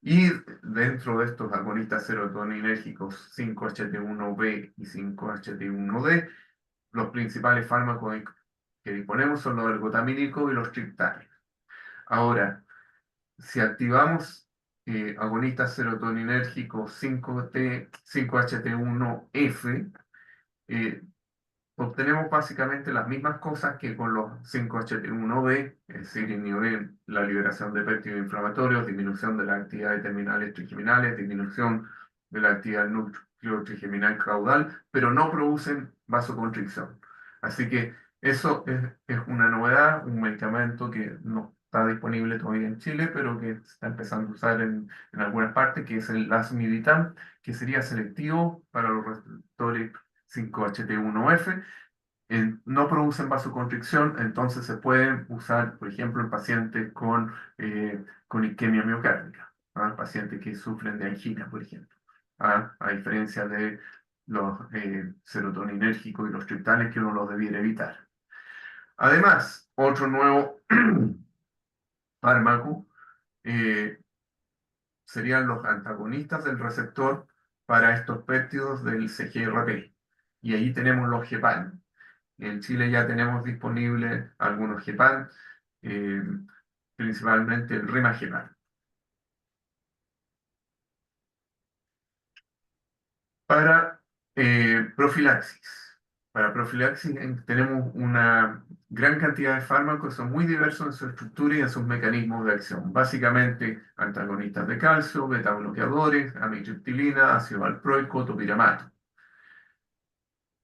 Y dentro de estos agonistas serotoninérgicos 5-HT1B y 5-HT1D, los principales fármacos que disponemos son los ergotamínicos y los triptánicos. Ahora, si activamos agonistas serotoninérgicos 5-HT1F, eh, obtenemos básicamente las mismas cosas que con los 5-HT1B, es decir, inhibir la liberación de péptidos inflamatorios, disminución de la actividad de terminales trigeminales, disminución de la actividad núcleo trigeminal caudal, pero no producen vasoconstricción. Así que eso es una novedad, un medicamento que no está disponible todavía en Chile, pero que se está empezando a usar en algunas partes, que es el lasmiditan, que sería selectivo para los receptores 5-HT1F, no producen vasoconstricción, entonces se pueden usar, por ejemplo, en pacientes con isquemia miocárdica, ¿ah? Pacientes que sufren de angina, por ejemplo, ¿ah? A diferencia de los serotoninérgicos y los triptanes que uno los debiera evitar. Además, otro nuevo fármaco eh, serían los antagonistas del receptor para estos péptidos del CGRP. Y ahí tenemos los GEPAN. En Chile ya tenemos disponibles algunos GEPAN, eh, principalmente el Rimagepan. Para profilaxis. Para profilaxis tenemos una gran cantidad de fármacos que son muy diversos en su estructura y en sus mecanismos de acción. Básicamente antagonistas de calcio, beta bloqueadores, amitriptilina, ácido valproico, topiramato.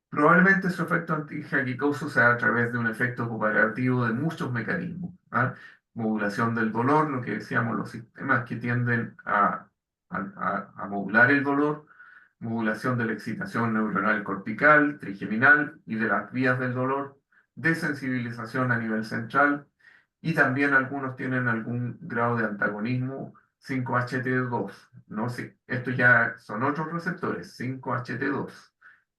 Probablemente su efecto antijaquicoso sea a través de un efecto cooperativo de muchos mecanismos, ¿ah? Modulación del dolor, lo que decíamos, los sistemas que tienden a modular el dolor, modulación de la excitación neuronal cortical, trigeminal y de las vías del dolor, desensibilización a nivel central, y también algunos tienen algún grado de antagonismo 5-HT2, ¿no? Sí, estos ya son otros receptores, 5-HT2,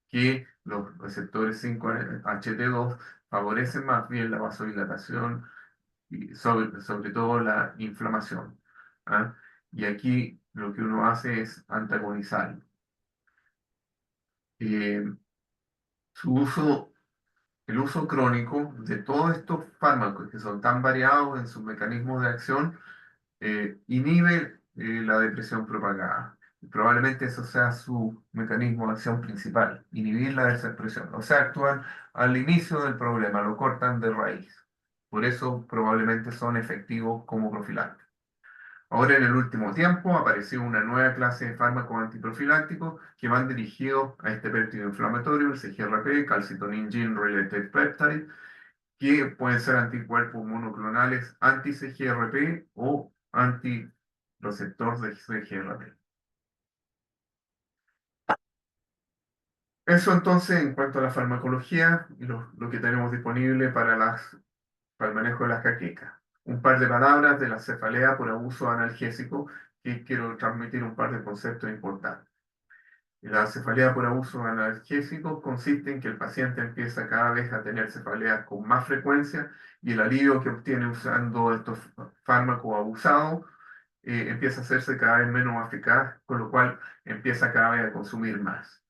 que los receptores 5-HT2 favorecen más bien la vasodilatación y sobre todo la inflamación, ¿ah? Y aquí lo que uno hace es antagonizar. Eh, su uso, el uso crónico de todos estos fármacos que son tan variados en sus mecanismos de acción inhibe la depresión propagada. Probablemente eso sea su mecanismo de acción principal, inhibir la desexpresión. O sea, actúan al inicio del problema, lo cortan de raíz. Por eso probablemente son efectivos como profilácticos. Ahora, en el último tiempo, apareció una nueva clase de fármacos antiprofilácticos que van dirigidos a este péptido inflamatorio, el CGRP, calcitonin gene related peptide, que pueden ser anticuerpos monoclonales anti-CGRP o anti-receptor de CGRP. Eso entonces en cuanto a la farmacología y lo que tenemos disponible para el manejo de las jaquecas. Un par de palabras de la cefalea por abuso analgésico, que quiero transmitir un par de conceptos importantes. La cefalea por abuso analgésico consiste en que el paciente empieza cada vez a tener cefaleas con más frecuencia y el alivio que obtiene usando estos fármacos abusados empieza a hacerse cada vez menos eficaz, con lo cual empieza cada vez a consumir más.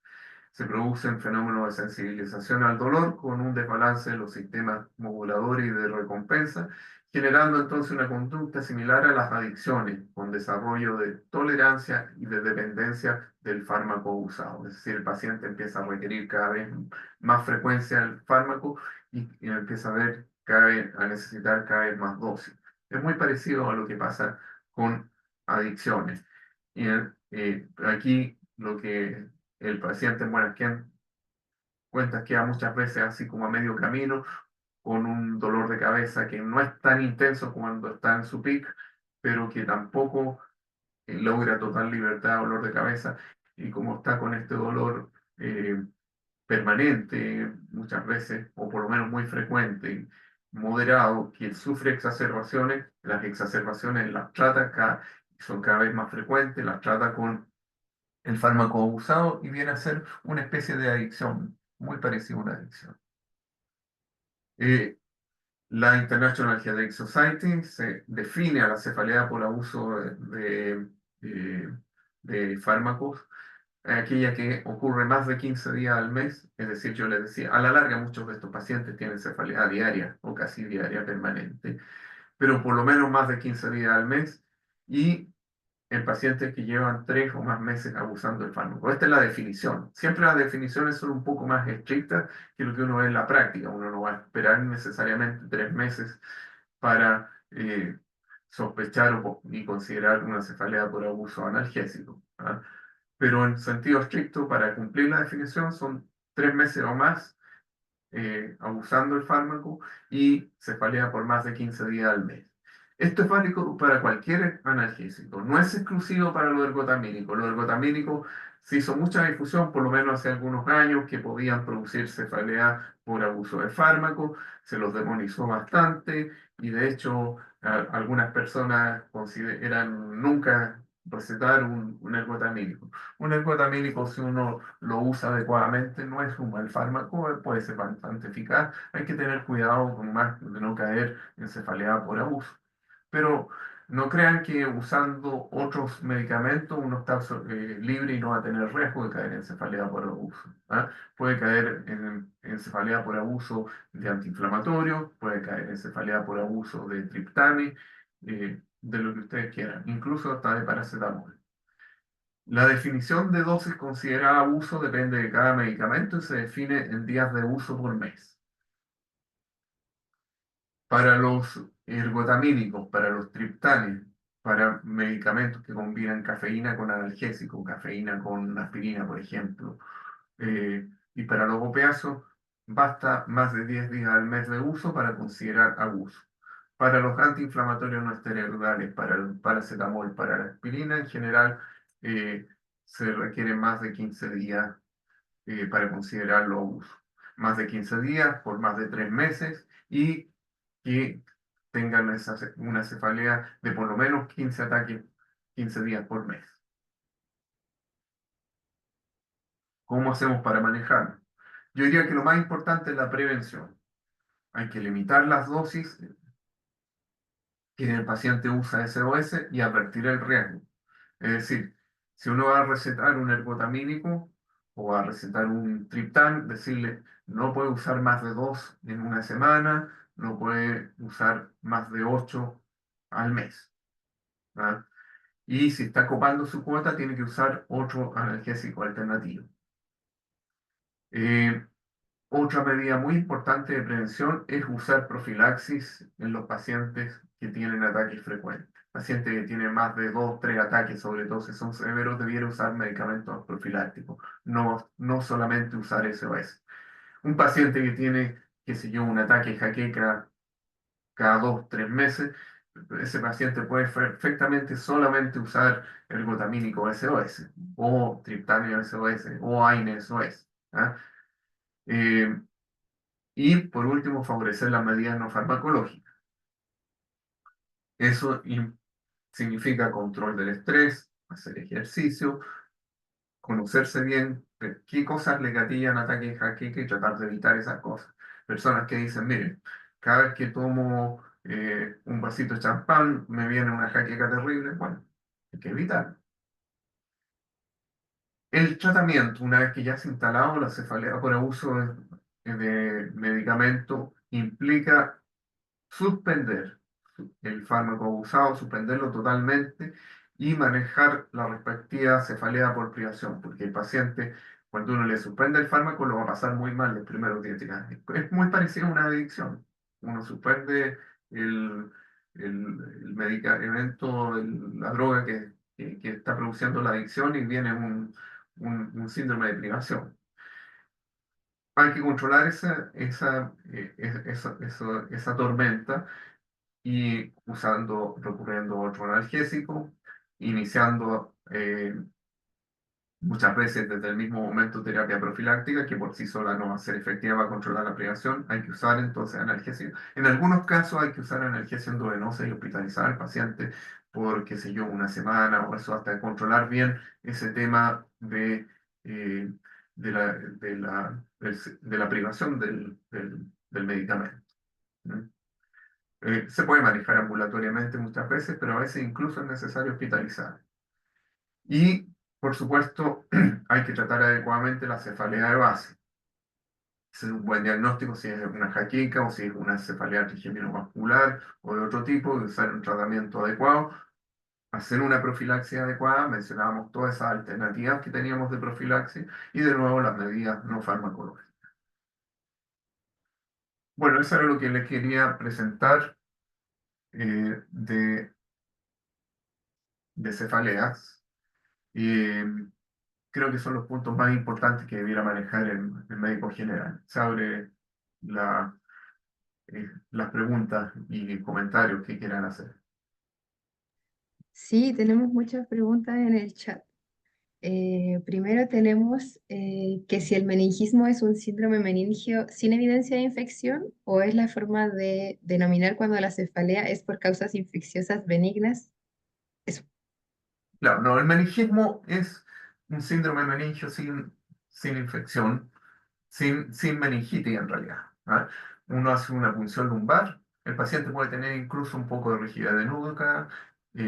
Se producen fenómenos de sensibilización al dolor con un desbalance de los sistemas moduladores y de recompensa, generando entonces una conducta similar a las adicciones, con desarrollo de tolerancia y de dependencia del fármaco usado. Es decir, el paciente empieza a requerir cada vez más frecuencia del fármaco y empieza a necesitar cada vez más dosis. Es muy parecido a lo que pasa con adicciones. Y aquí lo que el paciente en Buenasquén cuenta queda muchas veces así como a medio camino, con un dolor de cabeza que no es tan intenso cuando está en su pic, pero que tampoco logra total libertad de dolor de cabeza. Y como está con este dolor permanente muchas veces, o por lo menos muy frecuente, moderado, que sufre exacerbaciones, las exacerbaciones las trata son cada vez más frecuentes, las trata con el fármaco abusado y viene a ser una especie de adicción, muy parecida a una adicción. La International Headache Society se define a la cefalea por abuso de de fármacos, aquella que ocurre más de 15 días al mes, es decir, yo les decía, a la larga muchos de estos pacientes tienen cefalea diaria o casi diaria permanente, pero por lo menos más de 15 días al mes, y en pacientes que llevan 3 o más meses abusando del fármaco. Esta es la definición. Siempre las definiciones son un poco más estrictas que lo que uno ve en la práctica. Uno no va a esperar necesariamente 3 meses para sospechar y considerar una cefalea por abuso analgésico, ¿ah? Pero en sentido estricto, para cumplir la definición, son 3 meses o más abusando el fármaco y cefalea por más de 15 días al mes. Esto es válido para cualquier analgésico, no es exclusivo para los ergotamínicos. Los ergotamínicos se hizo mucha difusión, por lo menos hace algunos años, que podían producir cefalea por abuso de fármaco, se los demonizó bastante y de hecho algunas personas consideran nunca recetar un ergotamínico. Un ergotamínico, si uno lo usa adecuadamente, no es un mal fármaco, puede ser bastante eficaz. Hay que tener cuidado con más de no caer en cefalea por abuso. Pero no crean que usando otros medicamentos uno está libre y no va a tener riesgo de caer en cefalea por abuso, ¿ah? Puede caer en cefalea por abuso de antiinflamatorios, puede caer en cefalea por abuso de triptane, de lo que ustedes quieran, incluso hasta de paracetamol. La definición de dosis considerada abuso depende de cada medicamento y se define en días de uso por mes. Para los ergotamínicos, para los triptanes, para medicamentos que combinan cafeína con analgésico, cafeína con aspirina, por ejemplo, y para los opiáceos, basta más de 10 días al mes de uso para considerar abuso. Para los antiinflamatorios no esteroidales, para el paracetamol, para la aspirina en general, eh, se requieren más de 15 días para considerarlo abuso. Más de 15 días por más de 3 meses y que tengan una cefalea de por lo menos 15 ataques 15 días por mes. ¿Cómo hacemos para manejarlo? Yo diría que lo más importante es la prevención. Hay que limitar las dosis que el paciente usa SOS y advertir el riesgo. Es decir, si uno va a recetar un ergotamínico o va a recetar un triptán, decirle no puede usar más de 2 en una semana, no puede usar más de 8 al mes, ¿ah? Y si está copando su cuota, tiene que usar otro analgésico alternativo. Eh, Otra medida muy importante de prevención es usar profilaxis en los pacientes que tienen ataques frecuentes. Pacientes que tienen más de 2 o 3 ataques, sobre todo si son severos, debiera usar medicamentos profilácticos, no solamente usar SOS. Un paciente que tiene, qué sé yo, un ataque de jaqueca cada 2 o 3 meses, ese paciente puede perfectamente solamente usar ergotamínico SOS, o triptáneo SOS, o AINE SOS, ¿ah? Eh, Y por último, favorecer las medidas no farmacológicas. Eso significa control del estrés, hacer ejercicio, conocerse bien qué cosas le gatillan ataques de jaqueca y tratar de evitar esas cosas. Personas que dicen, miren, cada vez que tomo un vasito de champán me viene una jaqueca terrible. Bueno, hay que evitar. El tratamiento, una vez que ya se ha instalado la cefalea por abuso de medicamento, implica suspender el fármaco abusado, suspenderlo totalmente y manejar la respectiva cefalea por privación, porque el paciente, cuando uno le suspende el fármaco, lo va a pasar muy mal los primeros 10 días. Es muy parecido a una adicción. Uno suspende el, el medicamento, la droga que está produciendo la adicción y viene un síndrome de privación. Hay que controlar esa tormenta y recurriendo a otro analgésico, iniciando muchas veces desde el mismo momento terapia profiláctica, que por sí sola no va a ser efectiva para controlar la privación, hay que usar entonces analgésico. En algunos casos hay que usar analgesia endovenosa y hospitalizar al paciente por, qué sé yo, una semana o eso, hasta controlar bien ese tema eh, de la privación del medicamento. ¿Mm? Se puede manejar ambulatoriamente muchas veces, pero a veces incluso es necesario hospitalizar. Y, por supuesto, hay que tratar adecuadamente la cefalea de base. Hacer un buen diagnóstico si es una jaqueca o si es una cefalea trigeminovascular o de otro tipo, y usar un tratamiento adecuado, hacer una profilaxis adecuada. Mencionábamos todas esas alternativas que teníamos de profilaxis y de nuevo las medidas no farmacológicas. Bueno, eso era lo que les quería presentar de cefaleas. Eh, Creo que son los puntos más importantes que debiera manejar el médico general. Se abre las preguntas y comentarios que quieran hacer. Sí, tenemos muchas preguntas en el chat. Primero tenemos que si el meningismo es un síndrome meningio sin evidencia de infección o es la forma de denominar cuando la cefalea es por causas infecciosas benignas. Eso. Claro, no, el meningismo es un síndrome meningio sin infección, sin meningitis en realidad. ¿Ah? Uno hace una punción lumbar, el paciente puede tener incluso un poco de rigidez de nuca,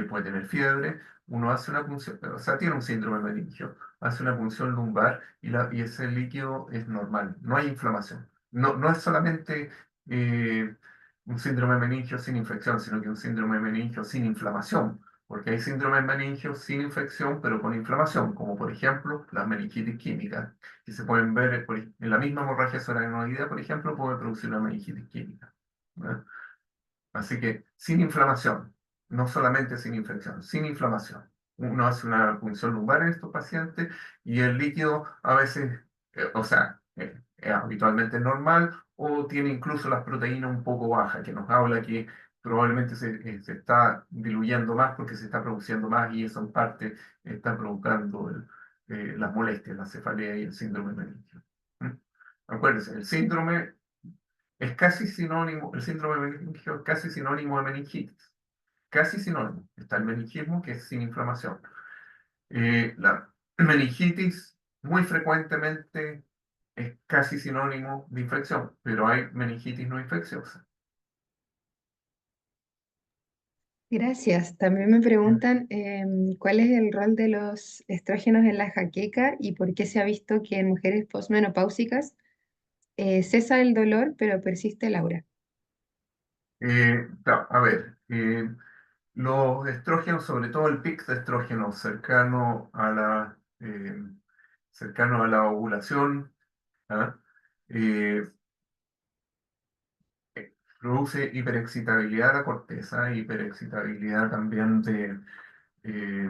puede tener fiebre, uno hace una punción, o sea, tiene un síndrome meningio, hace una punción lumbar y ese líquido es normal, no hay inflamación. No, no es solamente eh, un síndrome meningio sin infección, sino que un síndrome meningio sin inflamación. Porque hay síndromes meningios sin infección, pero con inflamación, como por ejemplo las meningitis químicas que se pueden ver en la misma hemorragia subaracnoidea, por ejemplo, puede producir una meningitis química. ¿No? Así que sin inflamación, no solamente sin infección, sin inflamación. Uno hace una punción lumbar en estos pacientes y el líquido a veces, o sea, es habitualmente normal o tiene incluso las proteínas un poco bajas, que nos habla que probablemente se está diluyendo más porque se está produciendo más y eso en parte está provocando las molestias, la cefalea y el síndrome meningio. ¿Mm? Acuérdense, el síndrome es casi sinónimo, el síndrome meningio es casi sinónimo de meningitis. Casi sinónimo. Está el meningismo, que es sin inflamación. La meningitis muy frecuentemente es casi sinónimo de infección, pero hay meningitis no infecciosa. Gracias. También me preguntan cuál es el rol de los estrógenos en la jaqueca y por qué se ha visto que en mujeres posmenopáusicas cesa el dolor, pero persiste el aura. Claro, a ver, los estrógenos, sobre todo el pic de estrógenos cercano a la ovulación, ¿ah? Eh, produce hiperexcitabilidad de la corteza, hiperexcitabilidad también eh,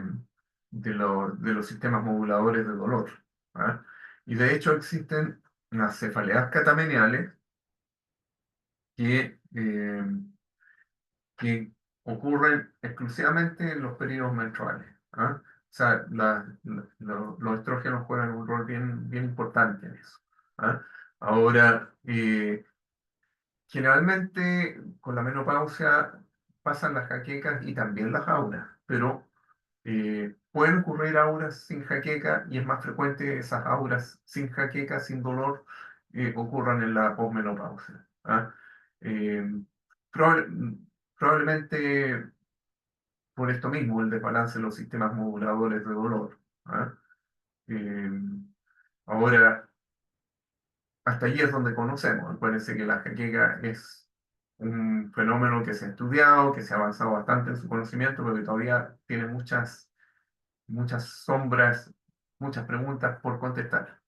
de los sistemas moduladores de dolor. ¿Ah? Y de hecho existen las cefaleas catameniales que ocurren exclusivamente en los periodos menstruales. ¿Ah? O sea, los estrógenos juegan un rol bien importante en eso. ¿Ah? Ahora, generalmente con la menopausia pasan las jaquecas y también las auras, pero pueden ocurrir auras sin jaqueca y es más frecuente que esas auras sin jaqueca, sin dolor, ocurran en la posmenopausia. ¿Ah? Eh, proba- Probablemente por esto mismo, el desbalance en los sistemas moduladores de dolor. ¿Ah? Eh, Ahora, hasta allí es donde conocemos. Acuérdense que la jaqueca es un fenómeno que se ha estudiado, que se ha avanzado bastante en su conocimiento, pero que todavía tiene muchas sombras, muchas preguntas por contestar.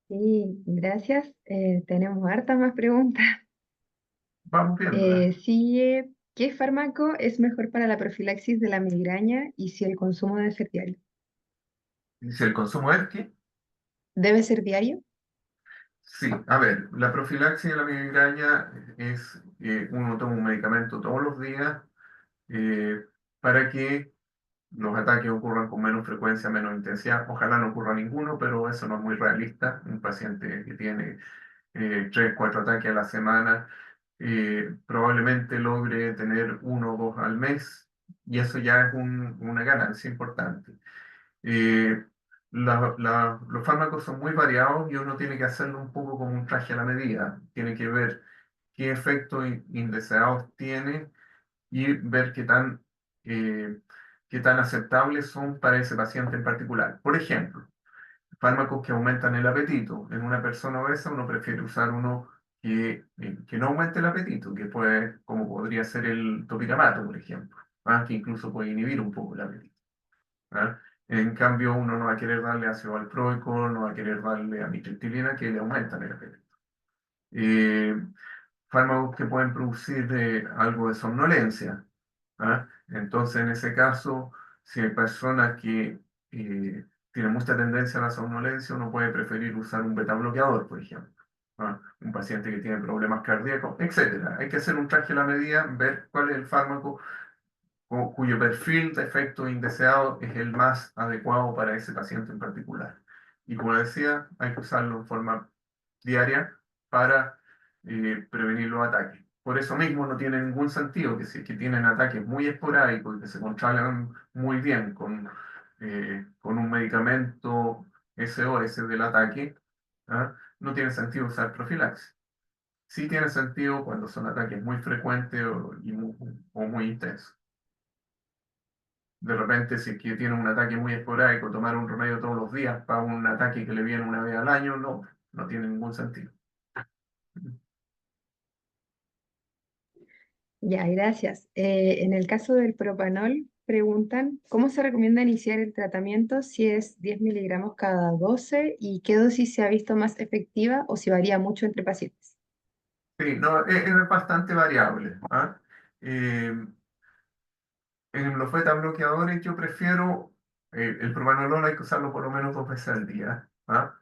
Sí, gracias. Tenemos hartas más preguntas. Vamos viéndolas. Sigue, ¿qué fármaco es mejor para la profilaxis de la migraña y si el consumo debe ser diario? Si el consumo es que, ¿Debe ser diario? sí, a ver, la profilaxis de la migraña es uno toma un medicamento todos los días eh, para que los ataques ocurran con menos frecuencia, menos intensidad. Ojalá no ocurra ninguno, pero eso no es muy realista. Un paciente que tiene 3, 4 ataques a la semana probablemente logre tener 1 o 2 al mes y eso ya es una ganancia importante. Eh, los fármacos son muy variados y uno tiene que hacerlo un poco como un traje a la medida. Tiene que ver qué efectos indeseados tiene y ver qué tan aceptables son para ese paciente en particular. Por ejemplo, fármacos que aumentan el apetito. En una persona obesa uno prefiere usar uno que no aumente el apetito, que puede, como podría ser el topiramato, por ejemplo, que incluso puede inhibir un poco el apetito. ¿Ah? En cambio, uno no va a querer darle ácido valproico, no va a querer darle amitriptilina, que le aumentan el apetito. Eh, Fármacos que pueden producir algo de somnolencia. Entonces, en ese caso, si hay personas que tienen mucha tendencia a la somnolencia, uno puede preferir usar un beta bloqueador, por ejemplo. Un paciente que tiene problemas cardíacos, etcétera. Hay que hacer un traje a la medida, ver cuál es el fármaco cuyo perfil de efecto indeseado es el más adecuado para ese paciente en particular. Y como decía, hay que usarlo en forma diaria para prevenir los ataques. Por eso mismo no tiene ningún sentido que si es que tienen ataques muy esporádicos y que se controlan muy bien con un medicamento SOS del ataque, no tiene sentido usar profilaxis. Sí tiene sentido cuando son ataques muy frecuentes o muy intensos. De repente, si es que tiene un ataque muy esporádico, tomar un remedio todos los días para un ataque que le viene una vez al año, no tiene ningún sentido. Ya, gracias. En el caso del propanol, preguntan, ¿cómo se recomienda iniciar el tratamiento si es 10 miligramos cada 12 y qué dosis se ha visto más efectiva o si varía mucho entre pacientes? Sí, no, es bastante variable. Eh, en los beta bloqueadores yo prefiero el propanolol, hay que usarlo por lo menos 2 veces al día.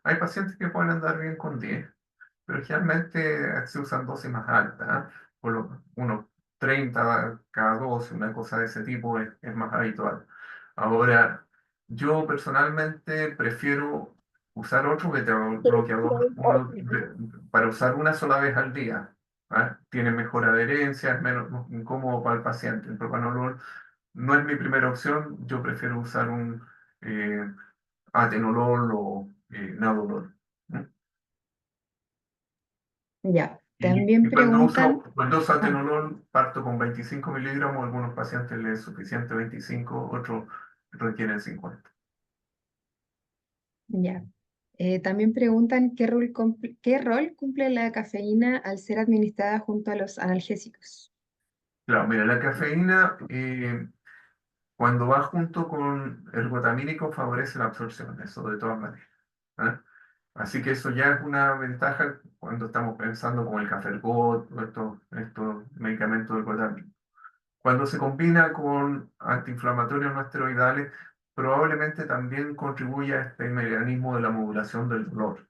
Hay pacientes que pueden andar bien con 10, pero generalmente se usan dosis más altas, unos 30 cada 12, una cosa de ese tipo es más habitual. Ahora, yo personalmente prefiero usar otro beta bloqueador para usar una sola vez al día. Tiene mejor adherencia, es menos incómodo para el paciente. El propanolol no es mi primera opción, yo prefiero usar un eh, atenolol o nadolol. ¿Mm? Ya, Y también preguntan, cuando uso ah, atenolol, parto con 25 miligramos, algunos pacientes les es suficiente 25, otros requieren 50. ya. También preguntan qué rol cumple la cafeína al ser administrada junto a los analgésicos. Claro, mira, la cafeína, cuando va junto con ergotamínico, favorece la absorción, eso de todas maneras. ¿Ah? Así que eso ya es una ventaja cuando estamos pensando con el Cafergot o estos medicamentos ergotámicos. Cuando se combina con antiinflamatorios no esteroidales, probablemente también contribuye a este mecanismo de la modulación del dolor.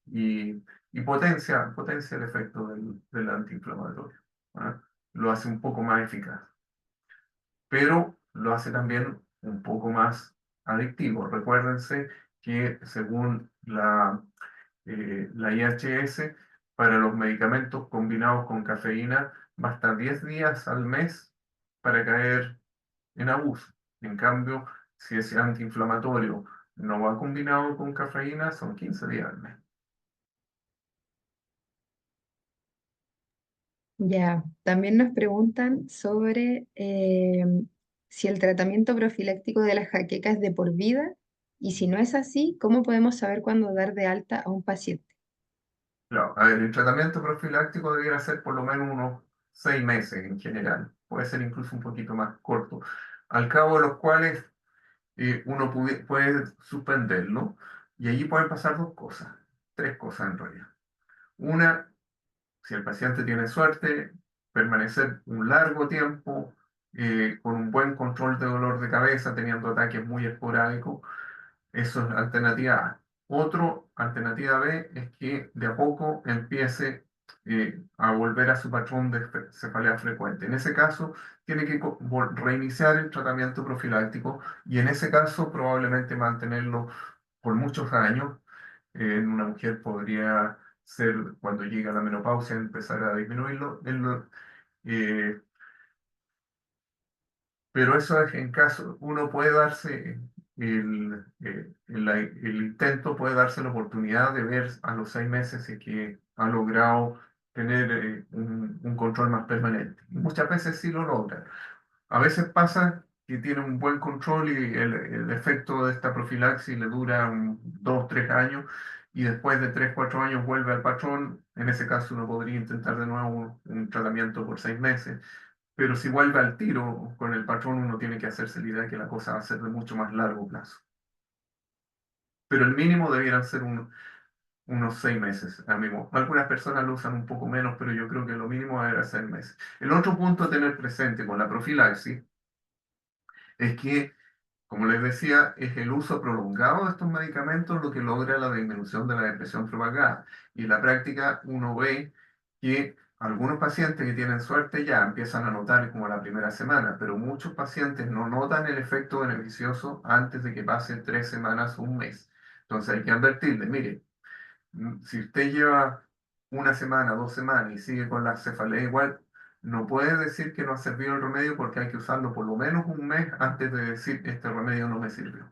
Y, y potencia el efecto del antiinflamatorio. ¿Ah? Lo hace un poco más eficaz, pero lo hace también un poco más adictivo. Recuérdense que según la IHS, para los medicamentos combinados con cafeína, basta 10 días al mes para caer en abuso. En cambio, si ese antiinflamatorio no va combinado con cafeína, son 15 días al mes. Ya, también nos preguntan sobre si el tratamiento profiláctico de la jaqueca es de por vida y si no es así, ¿cómo podemos saber cuándo dar de alta a un paciente? Claro, a ver, el tratamiento profiláctico debería ser por lo menos unos 6 meses en general. Puede ser incluso un poquito más corto, al cabo de los cuales uno puede suspenderlo y allí pueden pasar dos cosas, tres cosas en realidad. Una, si el paciente tiene suerte, permanecer un largo tiempo con un buen control de dolor de cabeza, teniendo ataques muy esporádicos, eso es alternativa A. Otro, alternativa B, es que de a poco empiece a volver a su patrón de cefalea frecuente. En ese caso, tiene que reiniciar el tratamiento profiláctico y en ese caso probablemente mantenerlo por muchos años. En una mujer podría ser cuando llega la menopausia empezar a disminuirlo. Eh, pero eso es en caso, uno puede darse el intento, puede darse la oportunidad de ver a los 6 meses si es que ha logrado tener un control más permanente. Y muchas veces sí lo logran. A veces pasa que tiene un buen control y el efecto de esta profilaxis le dura 2, 3 años y después de 3, 4 años vuelve al patrón. En ese caso uno podría intentar de nuevo un tratamiento por 6 meses, pero si vuelve al tiro con el patrón uno tiene que hacerse la idea de que la cosa va a ser de mucho más largo plazo. Pero el mínimo debieran ser unos 6 meses, amigo. Algunas personas lo usan un poco menos, pero yo creo que lo mínimo era 6 meses. El otro punto a tener presente con la profilaxis es que, como les decía, es el uso prolongado de estos medicamentos lo que logra la disminución de la depresión propagada. Y en la práctica uno ve que algunos pacientes que tienen suerte ya empiezan a notar como la primera semana, pero muchos pacientes no notan el efecto beneficioso antes de que pase 3 semanas o un mes. Entonces hay que advertirle, mire, si usted lleva una semana, 2 semanas y sigue con la cefalea igual, no puede decir que no ha servido el remedio porque hay que usarlo por lo menos un mes antes de decir este remedio no me sirvió.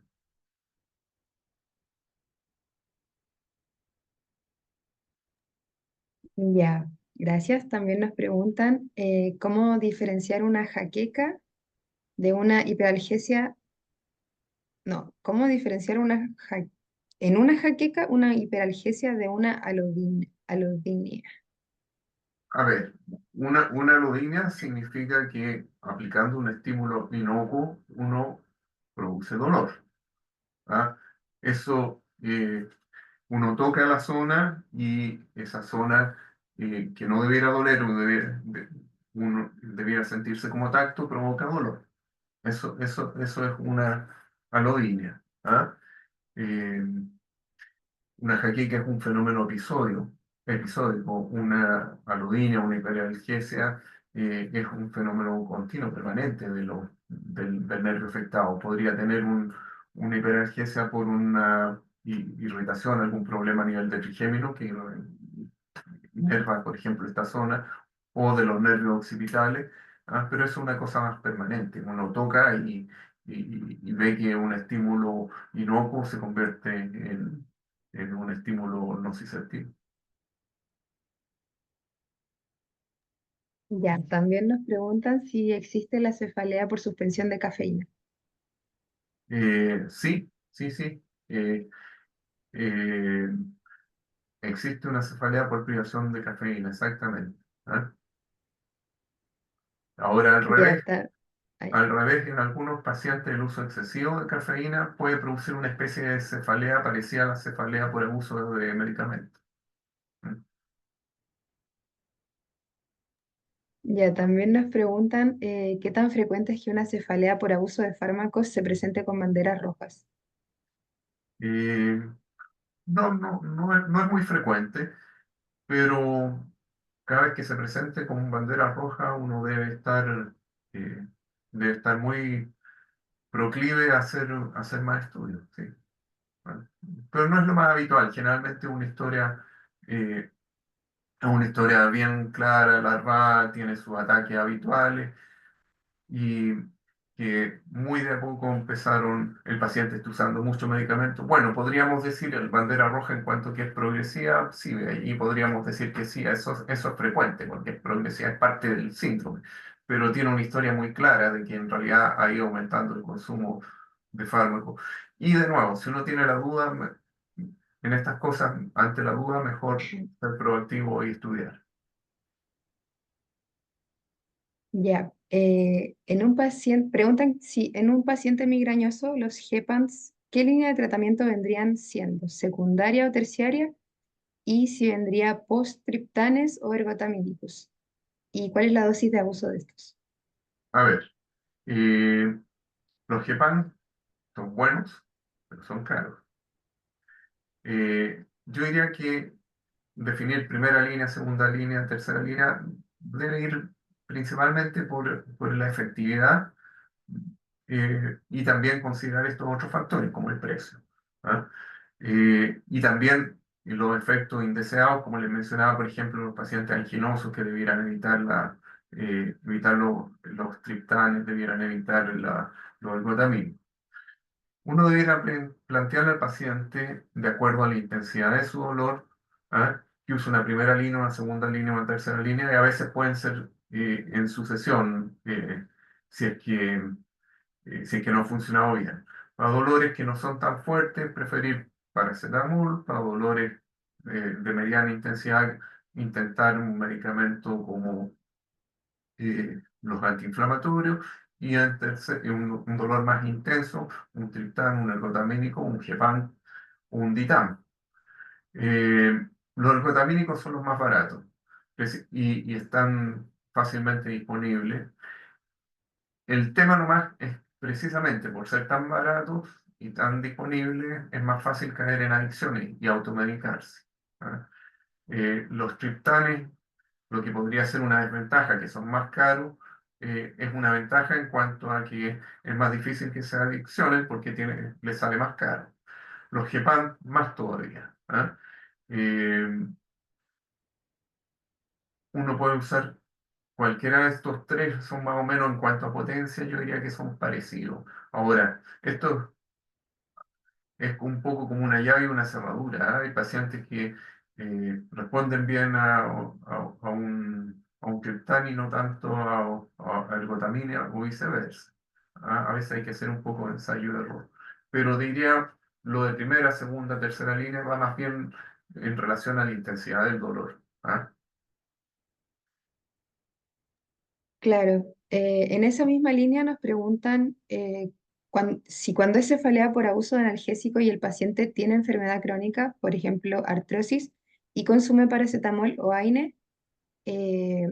Ya, gracias. También nos preguntan cómo diferenciar una jaqueca de una hiperalgesia. No, ¿cómo diferenciar en una jaqueca una hiperalgesia de una alodinia? A ver, una alodinia significa que aplicando un estímulo inocuo uno produce dolor. ¿Ah? Eso, uno toca la zona y esa zona que no debiera doler o uno debiera sentirse como tacto provoca dolor. Eso es una alodinia. ¿Ah? Eh, una jaqueca es un fenómeno episódico. Una alodinia, una hiperalgesia es un fenómeno continuo, permanente del nervio afectado. Podría tener una hiperalgesia por una irritación, algún problema a nivel de trigémino que inerva, por ejemplo, esta zona, o de los nervios occipitales, pero eso es una cosa más permanente. Uno toca y ve que un estímulo inocuo se convierte en un estímulo nociceptivo. Ya, también nos preguntan si existe la cefalea por suspensión de cafeína. Sí, sí, sí. Eh, existe una cefalea por privación de cafeína, exactamente. ¿Ah? Ahora Ya está. Ay, al revés, en algunos pacientes el uso excesivo de cafeína puede producir una especie de cefalea parecida a la cefalea por abuso de medicamentos. ¿Mm? ya, también nos preguntan qué tan frecuente es que una cefalea por abuso de fármacos se presente con banderas rojas. Eh, no es muy frecuente, pero cada vez que se presente con bandera roja uno eh, debe estar muy proclive a hacer más estudios. Sí. Bueno, pero no es lo más habitual. Generalmente eh, es una historia bien clara, larvada, tiene sus ataques habituales y que muy de a poco empezaron, el paciente está usando mucho medicamento. Bueno, podríamos decir el bandera roja en cuanto que es progresiva, sí, y podríamos decir que sí, eso es frecuente, porque es progresiva, es parte del síndrome, pero tiene una historia muy clara de que en realidad ha ido aumentando el consumo de fármacos. Y de nuevo, si uno tiene la duda en estas cosas, ante la duda, mejor ser proactivo y estudiar. Ya, en un paciente, preguntan si en un paciente migrañoso los GEPANs, ¿qué línea de tratamiento vendrían siendo? ¿Secundaria o terciaria? Y si vendría post-triptanes o ergotamínicos. ¿Y cuál es la dosis de abuso de estos? A ver, eh, los GEPAN son buenos, pero son caros. Yo diría que definir primera línea, segunda línea, tercera línea debe ir principalmente por la efectividad y también considerar estos otros factores como el precio. ¿Ah? Y también los efectos indeseados, como les mencionaba, por ejemplo, los pacientes anginosos que debieran evitar los triptanes, debieran evitar los ergotaminas. Uno debiera plantearle al paciente de acuerdo a la intensidad de su dolor, ¿ah? que usa una primera línea, una segunda línea, una tercera línea, y a veces pueden ser en sucesión, si es que no ha funcionado bien. Para dolores que no son tan fuertes, preferir paracetamol. Para dolores de mediana intensidad, intentar un medicamento como los antiinflamatorios. Y un dolor más intenso, un triptán, un ergotamínico, un Gepant, un Ditam. Los ergotamínicos son los más baratos y están fácilmente disponibles. El tema nomás es precisamente por ser tan baratos y tan disponibles, es más fácil caer en adicciones y automedicarse. ¿Ah? Los triptanes, lo que podría ser una desventaja, que son más caros, es una ventaja en cuanto a que es más difícil que se adiccionen porque le sale más caro. Los Gepant, más todavía. ¿Ah? Eh, Uno puede usar cualquiera de estos tres, son más o menos en cuanto a potencia, yo diría que son parecidos. Ahora, esto es un poco como una llave y una cerradura. ¿Ah? Hay pacientes que responden bien a un triptán y no tanto a ergotamina o viceversa. ¿Ah? A veces hay que hacer un poco de ensayo de error. Pero diría, lo de primera, segunda, tercera línea va más bien en relación a la intensidad del dolor. ¿Ah? Claro, en esa misma línea nos preguntan si cuando es cefalea por abuso de analgésico y el paciente tiene enfermedad crónica, por ejemplo, artrosis, y consume paracetamol o AINE, eh,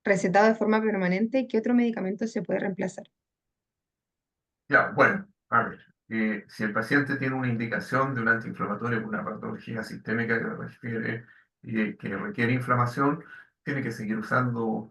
recetado de forma permanente, ¿qué otro medicamento se puede reemplazar? Ya, bueno, a ver, si el paciente tiene una indicación de un antiinflamatorio por una patología sistémica que requiere inflamación, tiene que seguir usando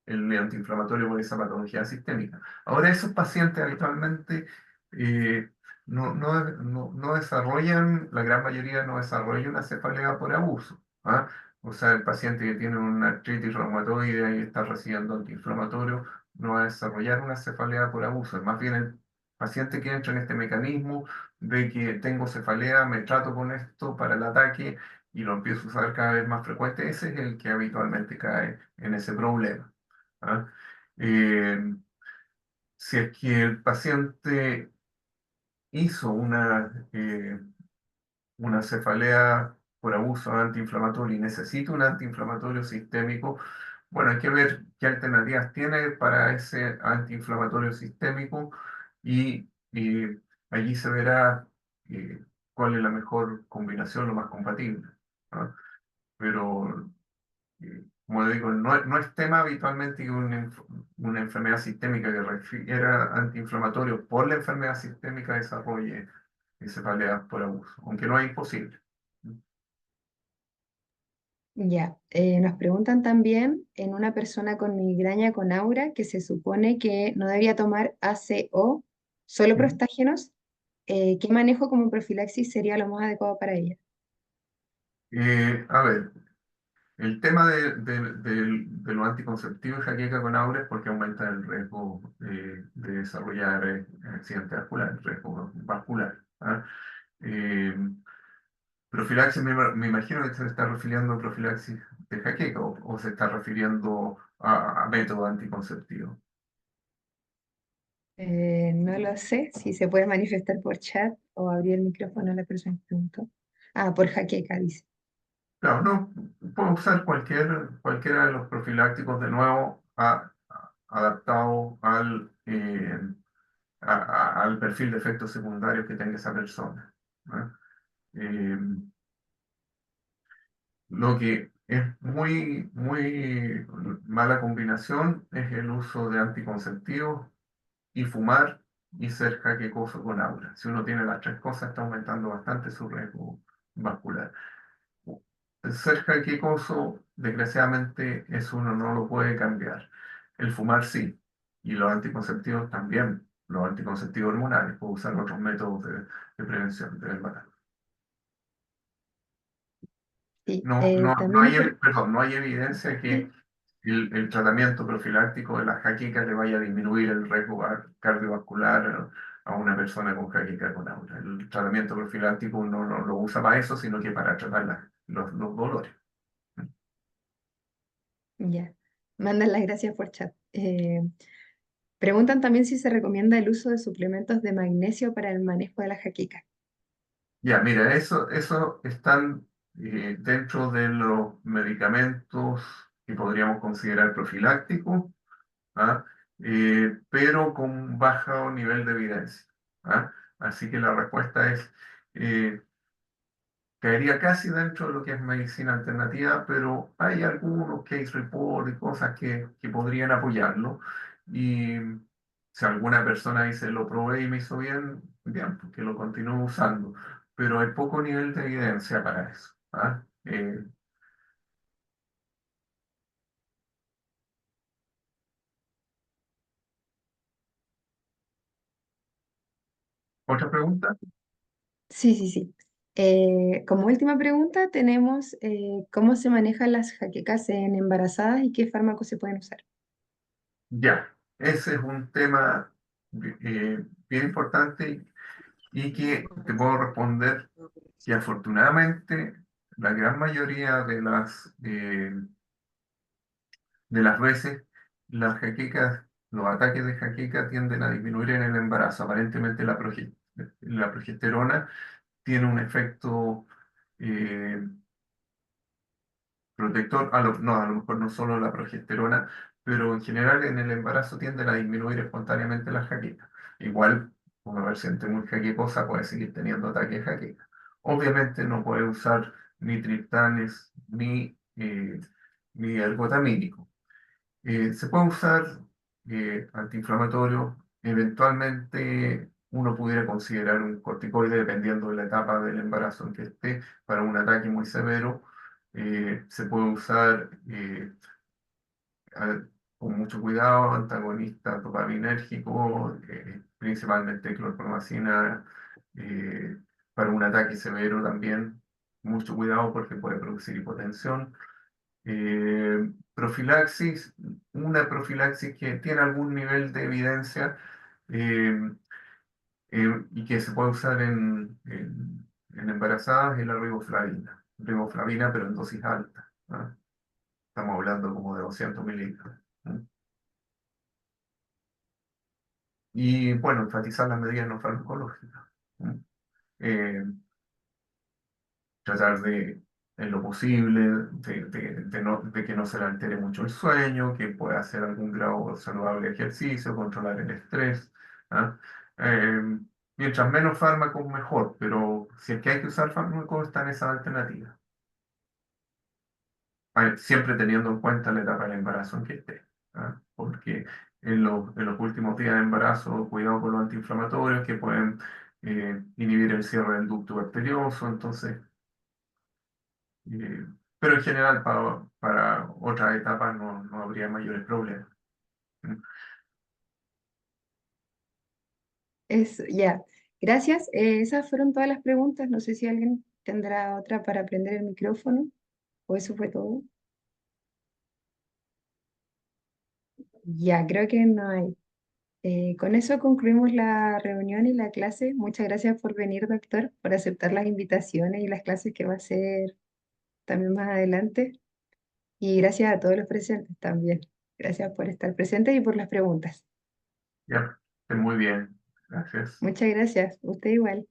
el antiinflamatorio por esa patología sistémica. Ahora, esos pacientes habitualmente eh, no desarrollan, la gran mayoría no desarrolla una cefalea por abuso. ¿Ah? O sea, el paciente que tiene una artritis reumatoide y está recibiendo antiinflamatorio no va a desarrollar una cefalea por abuso. Es más bien el paciente que entra en este mecanismo de que tengo cefalea, me trato con esto para el ataque y lo empiezo a usar cada vez más frecuente, ese es el que habitualmente cae en ese problema. ¿Ah? Eh, si es que el paciente hizo una cefalea por abuso de antiinflamatorio y necesita un antiinflamatorio sistémico, bueno, hay que ver qué alternativas tiene para ese antiinflamatorio sistémico y allí se verá eh, cuál es la mejor combinación, lo más compatible. ¿Ah? Pero como digo, no es tema habitualmente que una enfermedad sistémica que requiera antiinflamatorio por la enfermedad sistémica desarrolle cefaleas por abuso, aunque no es imposible. Ya, nos preguntan también en una persona con migraña con aura que se supone que no debería tomar ACO, solo Ujú. prostágenos, ¿qué manejo como profilaxis sería lo más adecuado para ella? A ver, el tema de los anticonceptivos en jaqueca con aura es porque aumenta el riesgo de desarrollar accidente vascular, el riesgo vascular. ¿Ah? Eh, Profilaxis, me imagino que se está refiriendo a profilaxis de jaqueca o se está refiriendo a método anticonceptivo. No lo sé, si se puede manifestar por chat o abrir el micrófono a la persona que preguntó. Ah, por jaqueca, dice. Claro, no, puedo usar cualquiera de los profilácticos de nuevo adaptado al perfil de efectos secundarios que tenga esa persona. ¿No? Eh, lo que es muy mala combinación es el uso de anticonceptivos y fumar y ser jaquecoso con aura. Si uno tiene las tres cosas, está aumentando bastante su riesgo vascular. El ser jaquecoso, desgraciadamente, eso uno no lo puede cambiar. El fumar sí, y los anticonceptivos también. Los anticonceptivos hormonales, puedo usar otros métodos de prevención del embarazo. Sí, No también hay, nos perdón, no hay evidencia que sí, el tratamiento profiláctico de la jaqueca le vaya a disminuir el riesgo cardiovascular. a una persona con jaqueca con aura. El tratamiento profiláctico no lo usa para eso, sino que para tratar los dolores. Ya. Mandan las gracias por chat. Preguntan también si se recomienda el uso de suplementos de magnesio para el manejo de la jaqueca. Ya, mira, eso están dentro de los medicamentos que podríamos considerar profilácticos, ¿ah? Pero con bajo nivel de evidencia, ¿ah? Así que la respuesta es, eh, caería casi dentro de lo que es medicina alternativa, pero hay algunos case report y cosas que podrían apoyarlo. Y si alguna persona dice, lo probé y me hizo bien, bien, porque lo continúo usando. Pero hay poco nivel de evidencia para eso, ¿ah? ¿Otra pregunta? Sí, sí, sí. Como última pregunta tenemos ¿cómo se manejan las jaquecas en embarazadas y qué fármacos se pueden usar? Ya, ese es un tema bien importante y que te puedo responder que afortunadamente la gran mayoría de las veces las jaquecas, los ataques de jaqueca tienden a disminuir en el embarazo. Aparentemente la progesterona tiene un efecto eh, protector, no, a lo mejor no solo la progesterona, pero en general en el embarazo tienden a disminuir espontáneamente las jaquecas. Igual, una paciente muy jaquecosa puede seguir teniendo ataques de jaqueca. Obviamente no puede usar ni triptanes ni ergotamínico. Se puede usar antiinflamatorio. Eventualmente uno pudiera considerar un corticoide dependiendo de la etapa del embarazo en que esté para un ataque muy severo. Se puede usar a- con mucho cuidado antagonista dopaminérgico, principalmente clorpromacina, para un ataque severo también. Mucho cuidado porque puede producir hipotensión. Profilaxis, una profilaxis que tiene algún nivel de evidencia eh, y que se puede usar en embarazadas es la riboflavina. Riboflavina, pero en dosis altas, ¿ah? Estamos hablando como de 200 mililitros. ¿Mm? Y bueno, enfatizar las medidas no farmacológicas. ¿Mm? Eh, Tratar de, en lo posible, de que no se le altere mucho el sueño, que pueda hacer algún grado saludable de ejercicio, controlar el estrés, ¿ah? Eh, Mientras menos fármacos, mejor, pero si es que hay que usar fármacos, están esas alternativas. Siempre teniendo en cuenta la etapa del embarazo en que esté, ¿ah? Porque en los últimos días de embarazo, cuidado con los antiinflamatorios que pueden inhibir el cierre del ducto bacterioso, entonces Eh, pero en general para otras etapas no habría mayores problemas. ¿Mm? Eso, ya. Gracias. Esas fueron todas las preguntas. No sé si alguien tendrá otra para prender el micrófono o eso fue todo. Ya, creo que no hay. Con eso concluimos la reunión y la clase. Muchas gracias por venir, doctor, por aceptar las invitaciones y las clases que va a hacer también más adelante. Y gracias a todos los presentes también. Gracias por estar presentes y por las preguntas. Ya, muy bien. Gracias. Muchas gracias. Usted igual.